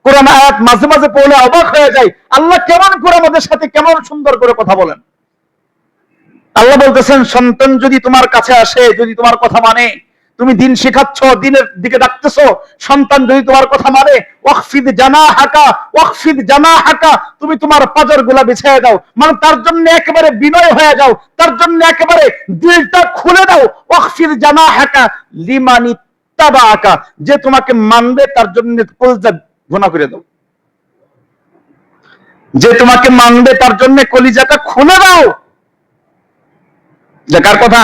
কোরআন আয়াত মাঝে মাঝে পড়লে অবাক হয়ে যায়, আল্লাহ কেমন করে আমাদের সাথে কেমন সুন্দর করে কথা বলেন। আল্লাহ বলতেছেন, সন্তান যদি তোমার কাছে আসে, যদি তোমার কথা মানে, তুমি দিন শেখাচ্ছ, দিনের দিকে ডাকতেছো, সন্তান যদি তোমার কথা মানে, ওয়াকফিদ জানাহাকা, ওয়াকফিদ জানাহাকা, তুমি তোমার পাজরগুলা বিছিয়ে দাও, মানে তার জন্য একেবারে বিনয় হয়ে যাও, তার জন্য একেবারে দিলটা খুলে দাও। ওয়াকফিদ জানাহাকা লিমান ইত্তাবাআকা, যে তোমাকে মানবে তার জন্য কলিজা ঘোনা করে দাও, যে তোমাকে মানবে তার জন্য কলিজাটা খুলে দাও। কার কথা?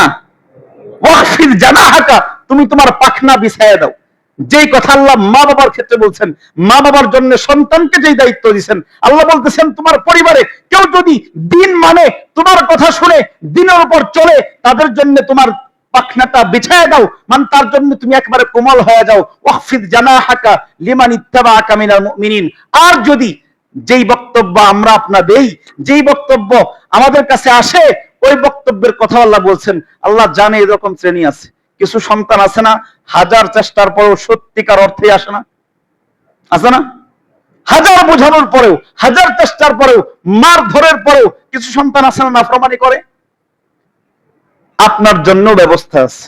ওয়াকফির জানাহাকা, তুমি তোমার পাখনা বিছায়া দাও। যেই কথা আল্লাহ মা বাবার ক্ষেত্রে বলছেন, মা বাবার জন্য সন্তানকে যেই দায়িত্ব দিয়েছেন, আল্লাহ বলতেছেন তোমার পরিবারে কেউ যদি দিন মানে, তোমার কথা শুনে দিনের উপর চলে, তাদের জন্য তোমার পাখনাটা বিছায়া দাও, মানে তার জন্য তুমি একবারে কোমল হয়ে যাও। ওয়াকফির জানাহাকা লিমান ইত্তাবাআকা মিনাল মুমিনিন। আর যদি যেই বক্তব্য আমরা আপনার দেই, যেই বক্তব্য আমাদের কাছে আসে, ওই বক্তব্যের কথা আল্লাহ বলছেন। আল্লাহ জানে এরকম শ্রেণী আছে, কিছু সন্তান আছে না, হাজার চেষ্টার পরেও সত্যিকার অর্থে আসে না, আছে না? হাজার বোঝানোর পরেও, হাজার চেষ্টার পরেও, মার ধরের পরেও কিছু সন্তান আছে না, নাফরমানি করে। আপনার জন্য ব্যবস্থা আছে,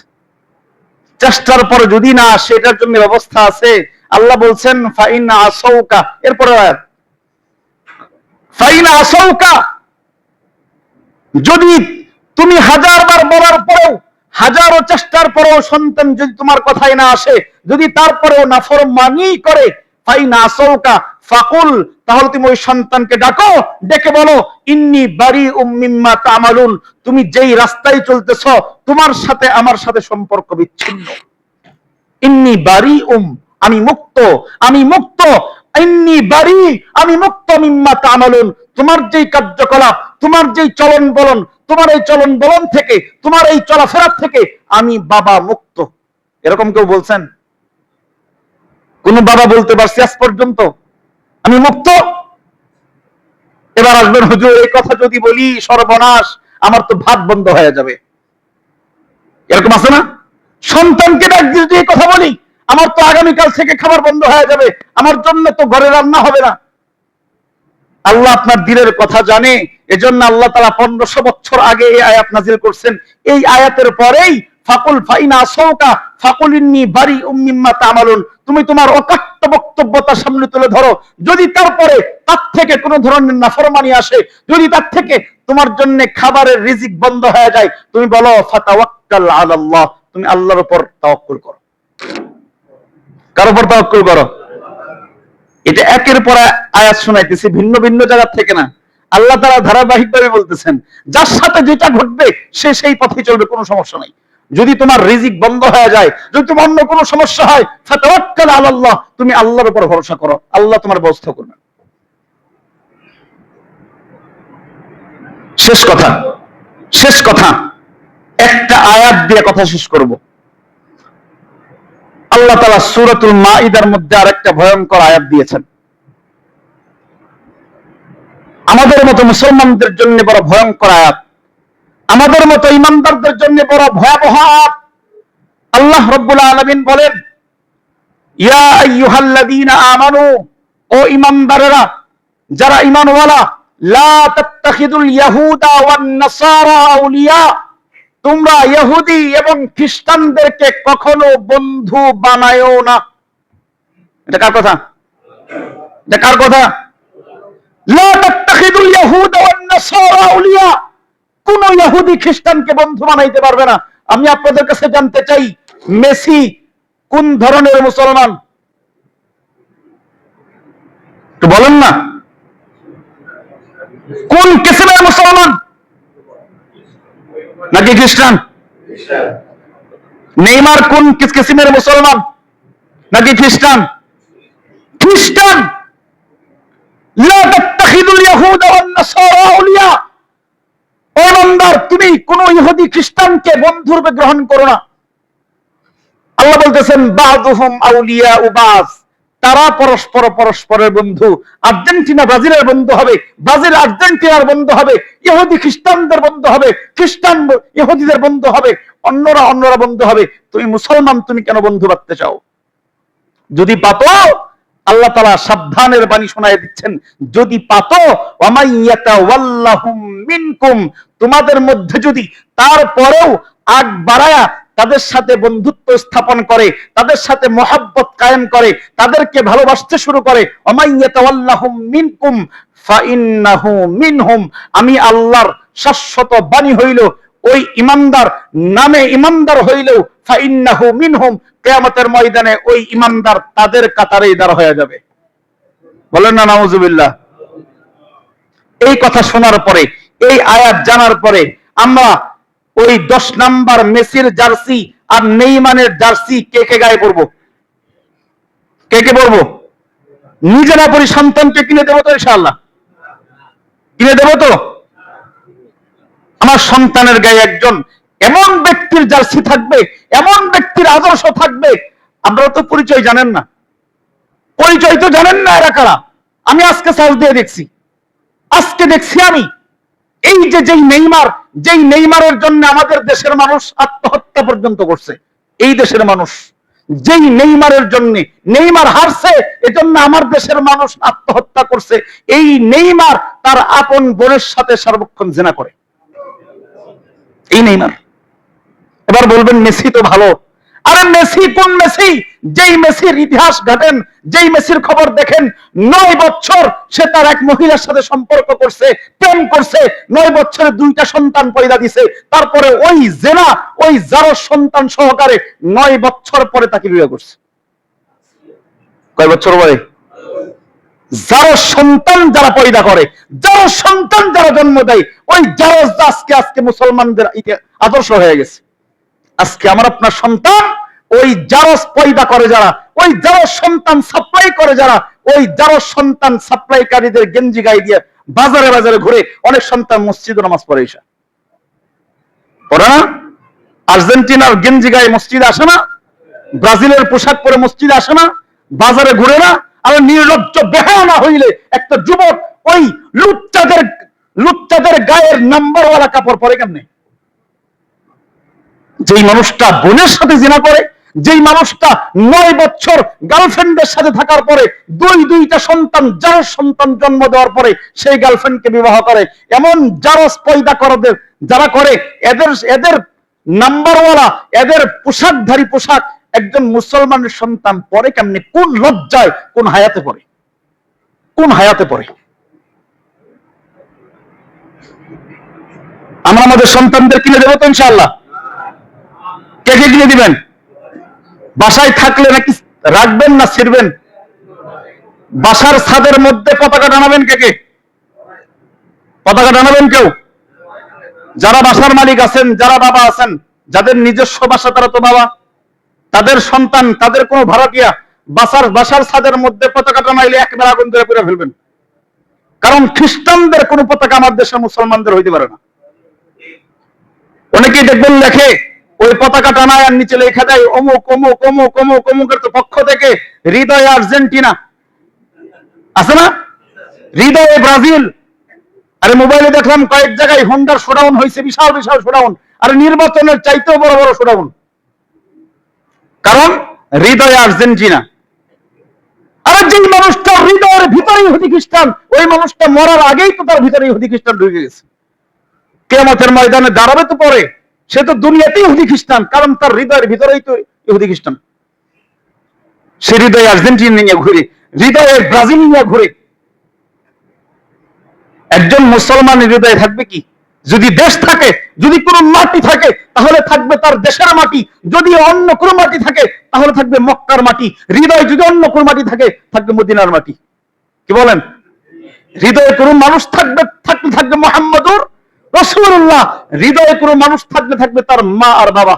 চেষ্টার পরে যদি না আসে, এটার জন্য ব্যবস্থা আছে। আল্লাহ বলছেন ফাইন আসাউকা, এরপরে আয়াত ফাইন আসাউকা, যদি তুমি হাজারবার বলার পরেও, হাজারো চেষ্টার পরেও সন্তান যদি তোমার কথাই না আসে, যদি তারপরেও নাফরমানি করে, ফাইন আসাউকা ফাকুল, তাহলে তুমি ওই সন্তানকে ডাকো, ডেকে বলো ইন্নী বারিউম মিম্মা তা'মালুন, তুমি যেই রাস্তায় চলতেছ, তোমার সাথে আমার সাথে সম্পর্ক বিচ্ছিন্ন। ইন্নী বারিউম, আমি মুক্ত, আমি মুক্ত। ইন্নী বারি, আমি মুক্ত, মিম্মা তা'মালুন, তোমার যেই কার্যকলাপ, তোমার যেই চলন বলন, তোমার এই চলন বলন থেকে, তোমার এই চলাফেরা থেকে আমি বাবা মুক্ত। এরকম কেউ বলছেন? কোন বাবা বলতে পারছে আজ পর্যন্ত আমি মুক্ত? এবার আসবেন, হুজুর এই কথা যদি বলি সর্বনাশ, আমার তো ভাত বন্ধ হয়ে যাবে। এরকম আছে না? সন্তানকে ডাক দিয়ে যদি এই কথা বলি, আমার তো আগামীকাল থেকে খাবার বন্ধ হয়ে যাবে, আমার জন্য তো ঘরে রান্না হবে না। আল্লাহ আপনার দিলের কথা জানে, এজন্য আল্লাহ তাআলা 1500 বছর আগে এই আয়াত নাযিল করছেন। এই আয়াতের পরেই ফাকুল ফাইনা আসাউকা ফাকুল ইন্নী বারিউম মিম্মা তা'মালুন, তুমি তোমার অকাট্য বক্তব্য তার সামনে তুলে ধরো। যদি তারপরে তার থেকে কোনো ধরনের নাফরমানি আসে, যদি তার থেকে তোমার জন্য খাবারের রিজিক বন্ধ হয়ে যায়, তুমি বলো ফাতাওয়াক্কাল আলাল্লাহ, তুমি আল্লাহর উপর তাওয়াক্কুল করো। কার উপর তাওয়াক্কুল করো? এটা একের পর আয়াত শোনাইতেছি, ভিন্ন ভিন্ন জায়গা থেকে না। আল্লাহ তাআলা ধারাবাহিকভাবে বলতেছেন, যার সাথে যেটা ঘটবে সে সেই পথে চলবে, কোনো সমস্যা নাই। যদি তোমার রিজিক বন্ধ হয়ে যায়, যদি তোমার অন্য কোনো সমস্যা হয়, ফাতাওয়াক্কাল আলাল্লাহ, তুমি আল্লাহর উপর ভরসা করো, আল্লাহ তোমার ব্যবস্থা করবেন। শেষ কথা, শেষ কথা, একটা আয়াত দিয়ে কথা শেষ করব। আল্লাহ তাআলা সূরাতুল মাঈদার মধ্যে আরেকটা ভয়ঙ্কর আয়াত দিয়েছেন, আমাদের মতো মুসলমানদের জন্য বড় ভয়ঙ্কর আয়াত, আমাদের মতো ঈমানদারদের জন্য বড় ভয়াবহ আয়াত। আল্লাহ রাব্বুল আলামিন বলেন, ইয়া আইয়ুহাল্লাযীনা আমানু, ও ঈমানদারেরা, যারা ঈমানওয়ালা, লা তাত্তাখিদুল ইয়াহুদা ওয়ান নাসারা আউলিয়া, তোমরা ইহুদি এবং খ্রিস্টানদেরকে কখনো বন্ধু বানায়ও না। এটা কার কথা? এটা কার কথা? লা তাত্তাখিদুল ইয়াহুদা ওয়ান নাসারা আউলিয়া, কোন ইহুদি খ্রিস্টানকে বন্ধু বানাইতে পারবে না। আমি আপনাদের কাছে জানতে চাই, মেসি কোন ধরনের মুসলমান? তো বলেন না, কোন কিসমের মুসলমান? নাকি খ্রিস্টান? নেইমার কোন কিসমের মুসলমান? নাকি খ্রিস্টান? খ্রিস্টান। লা তাত্তাখিযুল ইয়াহুদা ওয়ান নাসারা আউলিয়া। ও ইমানদার, তুমি কোন ইহুদি খ্রিস্টানকে বন্ধু রূপে গ্রহণ করো না। আল্লাহ বলতেছেন বাযুহুম আউলিয়া বায, তারা পরস্পর পরস্পরের বন্ধু। আর্জেন্টিনা ব্রাজিলের বন্ধু হবে, ব্রাজিল আর্জেন্টিনার বন্ধু হবে, ইহুদি খ্রিস্টানদের বন্ধু হবে, খ্রিস্টান ইহুদিদের বন্ধু হবে, অন্যরা অন্যরা বন্ধু হবে। তুমি মুসলমান, তুমি কেন বন্ধু বাঁধতে চাও? যদি পাতো, আল্লাহ তাআলা সাবধানের বাণী শোনায় দিচ্ছেন, যদি পাতো ওয়ামাইয়াতাওয়াল্লাহুম মিনকুম, তোমাদের মধ্যে যদি তারপরেও আগ বাড়ায়া তাদের সাথে বন্ধুত্ব স্থাপন করে, তাদের সাথে মহব্বত কায়েম করে, তাদেরকে ভালোবাসতে শুরু করে, ওয়ামাইয়াতাওয়াল্লাহুম মিনকুম ফাইন্নাহু মিনহুম, আমি আল্লাহর শাশ্বত বাণী হইল ওই ইমানদার নামে ইমানদার হইলেও ফাইন্নাহু মিনহুম, কিয়ামতের ময়দানে ওই ইমানদার তাদের কাতারেই দাঁড় হয়ে যাবে। বলেন না নাউজুবিল্লাহ। এই কথা শোনার পরে, এই আয়াত জানার পরে আমরা ওই 10 নাম্বার মেসির জার্সি আর নেইমারের জার্সি কে কে গায়ে পরবো? কে কে পরবো? নিজেরা পরি, সন্তানকে কিনে দেবো তো ইনশাআল্লাহ? কিনে দেবো তো? আমার সন্তানের গায়ে একজন এমন ব্যক্তির জার্সি থাকবে, এমন ব্যক্তির আদর্শ থাকবে। আপনারা তো পরিচয় জানেন না, পরিচয় তো জানেন না এরা কারা। আমি আজকে সার্চ দিয়ে দেখছি, আজকে দেখছি আমি এই যে যেই নেইমারের জন্য আমাদের দেশের মানুষ আত্মহত্যা পর্যন্ত করছে। এই দেশের মানুষ যেই নেইমারের জন্য, নেইমার হারছে এজন্য আমার দেশের মানুষ আত্মহত্যা করছে। এই নেইমার তার আপন বোনের সাথে সর্বক্ষণ জিনা করে, এই নেইমার। এবার বলবেন মেসি তো ভালো। আরে মেসি কোন মেসি? যেই মেসির ইতিহাস ঘাটেন, যেই মেসির খবর দেখেন, 9 বছর সে তার এক মহিলার সাথে সম্পর্ক করছে, প্রেম করছে, 9 বছরে 2টা সন্তান পয়দা দিছে, তারপরে ওই জেনা, ওই জারজ সন্তান সহকারে 9 বছর পরে তাকে বিয়ে করছে। কয় বছর পরে? জারজ সন্তান যারা পয়দা করে, জারজ সন্তান যারা জন্ম দেয়, ওই জারজ আজকে মুসলমানদের আদর্শ হয়ে গেছে। আজকে আমার আপনার সন্তান ওই জারজ পয়দা করে যারা, ওই জারজ সন্তান সাপ্লাই করে যারা, ওই জারজ সন্তান সাপ্লাইকারীদের গেঞ্জি গায়ে দিয়ে বাজারে বাজারে ঘুরে অনেক সন্তান মসজিদে নামাজ পড়ে এসে পড়ে না। আর্জেন্টিনার গেঞ্জি গায়ে মসজিদে আসে না, ব্রাজিলের পোশাক পরে মসজিদে আসে না, বাজারে ঘুরে না। আর নির্লজ্জ বেহায়া না হইলে একটা যুবক ওই লুচ্চাদের গায়ের নাম্বারওয়ালা কাপড় পরে কেমনে? যেই মানুষটা বোনের সাথে জিনা করে, যেই মানুষটা 9 বছর গার্লফ্রেন্ডের সাথে থাকার পরে 2টা সন্তান, জারজ সন্তান জন্ম দেওয়ার পরে সেই গার্লফ্রেন্ডকে বিবাহ করে, এমন জারজ পয়দা করদের যারা করে, এদের নাম্বারওয়ালা, এদের পোশাকধারী পোশাক একজন মুসলমানের সন্তান পরে কেমনে? কোন লজ্জায়, কোন হায়াতে পড়ে? কোন হায়াতে পড়ে? আমরা আমাদের সন্তানদের কিনে দেবো তো ইনশাআল্লাহ? কে কে কিনে দিবেন? বাসায় থাকলে নাকি রাখবেন না ছিড়বেন? বাসার ছাদের মধ্যে পতাকা টানাবেন কে কে? পতাকা টানাবেন কেউ? যারা বাসার মালিক আছেন, যারা বাবা আছেন, যাদের নিজস্ব বাসা তারা তো বাবা, তাদের সন্তান, তাদের কোনো ভাড়াটিয়া বাসার ছাদের মধ্যে পতাকা টানাইলে একবার আগুন ধরে পুড়ে ফেলবেন। কারণ খ্রিস্টানদের কোনো পতাকা আমার দেশের মুসলমানদের হইতে পারে না। অনেকেই দেখবেন লেখে ওই পতাকা টানায় আর নিচে লেখা দেয় অমুক অমুক অমুক অমুক অমুকের পক্ষ থেকে হৃদয়ে আর্জেন্টিনা, আছে না? হৃদয়ে ব্রাজিল। আরে মোবাইলে দেখলাম কয়েক জায়গায় হোন্ডার শোডাউন হয়েছে, বিশাল বিশাল শোডাউন, আর নির্বাচনের চাইতেও বড় বড় শোডাউন। কারণ হৃদয়ে আর্জেন্টিনা। আর যেই মানুষটা হৃদয়ের ভিতরে ইহুদি খ্রিস্টান, ওই মানুষটা মরার আগেই তো তার ভিতরে ইহুদি খ্রিস্টান ঢুকে গেছে। কিয়ামতের ময়দানে দাঁড়াবে তো পরে, সে তো দুনিয়াতেই ইহুদি খ্রিস্টান, কারণ তার হৃদয়ের ভিতরেই তো ইহুদি খ্রিস্টান। সে হৃদয়ে আর্জেন্টিনা নিয়ে ঘুরে, হৃদয়ে ব্রাজিল নিয়ে ঘুরে। একজন মুসলমানের হৃদয়ে থাকবে কি? যদি দেশ থাকে, যদি কোনো মাটি থাকে, তাহলে থাকবে তার দেশের মাটি। যদি অন্য কোনো মাটি থাকে, তাহলে থাকবে মক্কার মাটি। হৃদয় যদি অন্য কোনো মাটি থাকে, থাকবে মদিনার মাটি। কি বলেন? হৃদয়ে কোনো মানুষ থাকবে মুহাম্মদুর রাসূলুল্লাহ। হৃদয়ে কোনো মানুষ থাকবে তার মা আর বাবা।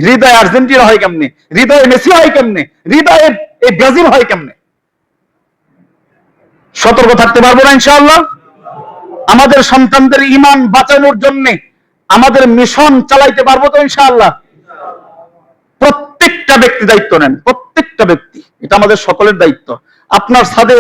হৃদয়ে আর্জেন্টিনা হয় কেমনে, হৃদয়ে মেসি হয় কেমনে, হৃদয়ে এই ব্রাজিল হয় কেমনে? সতর্ক থাকতে পারবো না ইনশাআল্লাহ? আমাদের সন্তানদের ঈমান বাঁচানোর জন্য আমাদের মিশন চালাইতে পারবো তো ইনশাআল্লাহ? প্রত্যেকটা ব্যক্তি দায়িত্ব নেন, প্রত্যেকটা ব্যক্তি, এটা আমাদের সকলের দায়িত্ব। আপনার ছাদে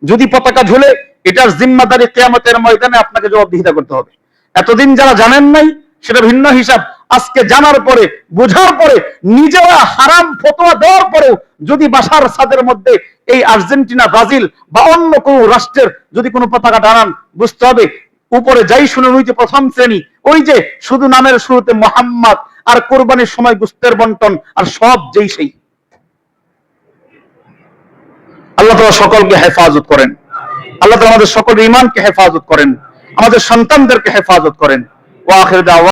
যদি পতাকা ঝুলে, এটার জিম্মাদারি কিয়ামতের ময়দানে আপনাকে জবাবদিহিতা করতে হবে। এতদিন যারা জানেন নাই সেটা ভিন্ন হিসাব, আজকে জানার পরে, বোঝার পরে, নিজেরা হারাম ফতোয়া দেওয়ার পরেও যদি বাসার ছাদের মধ্যে এই আর্জেন্টিনা, ব্রাজিল বা অন্য কোন রাষ্ট্রের যদি কোনো পতাকা টানান, বুঝতে হবে উপরে যাই শুনুন, ওই যে প্রথম শ্রেণী, ওই যে শুধু নামের শুরুতে মোহাম্মদ, আর কোরবানির সময় গোশতের বন্টন, আর সব যেই সেই। আল্লাহ তাআলা সকলকে হেফাজত করেন, আল্লাহ তাআলা আমাদের সকলের ঈমানকে হেফাজত করেন, আমাদের সন্তানদেরকে হেফাজত করেন। ওয়া আখির দাওয়া।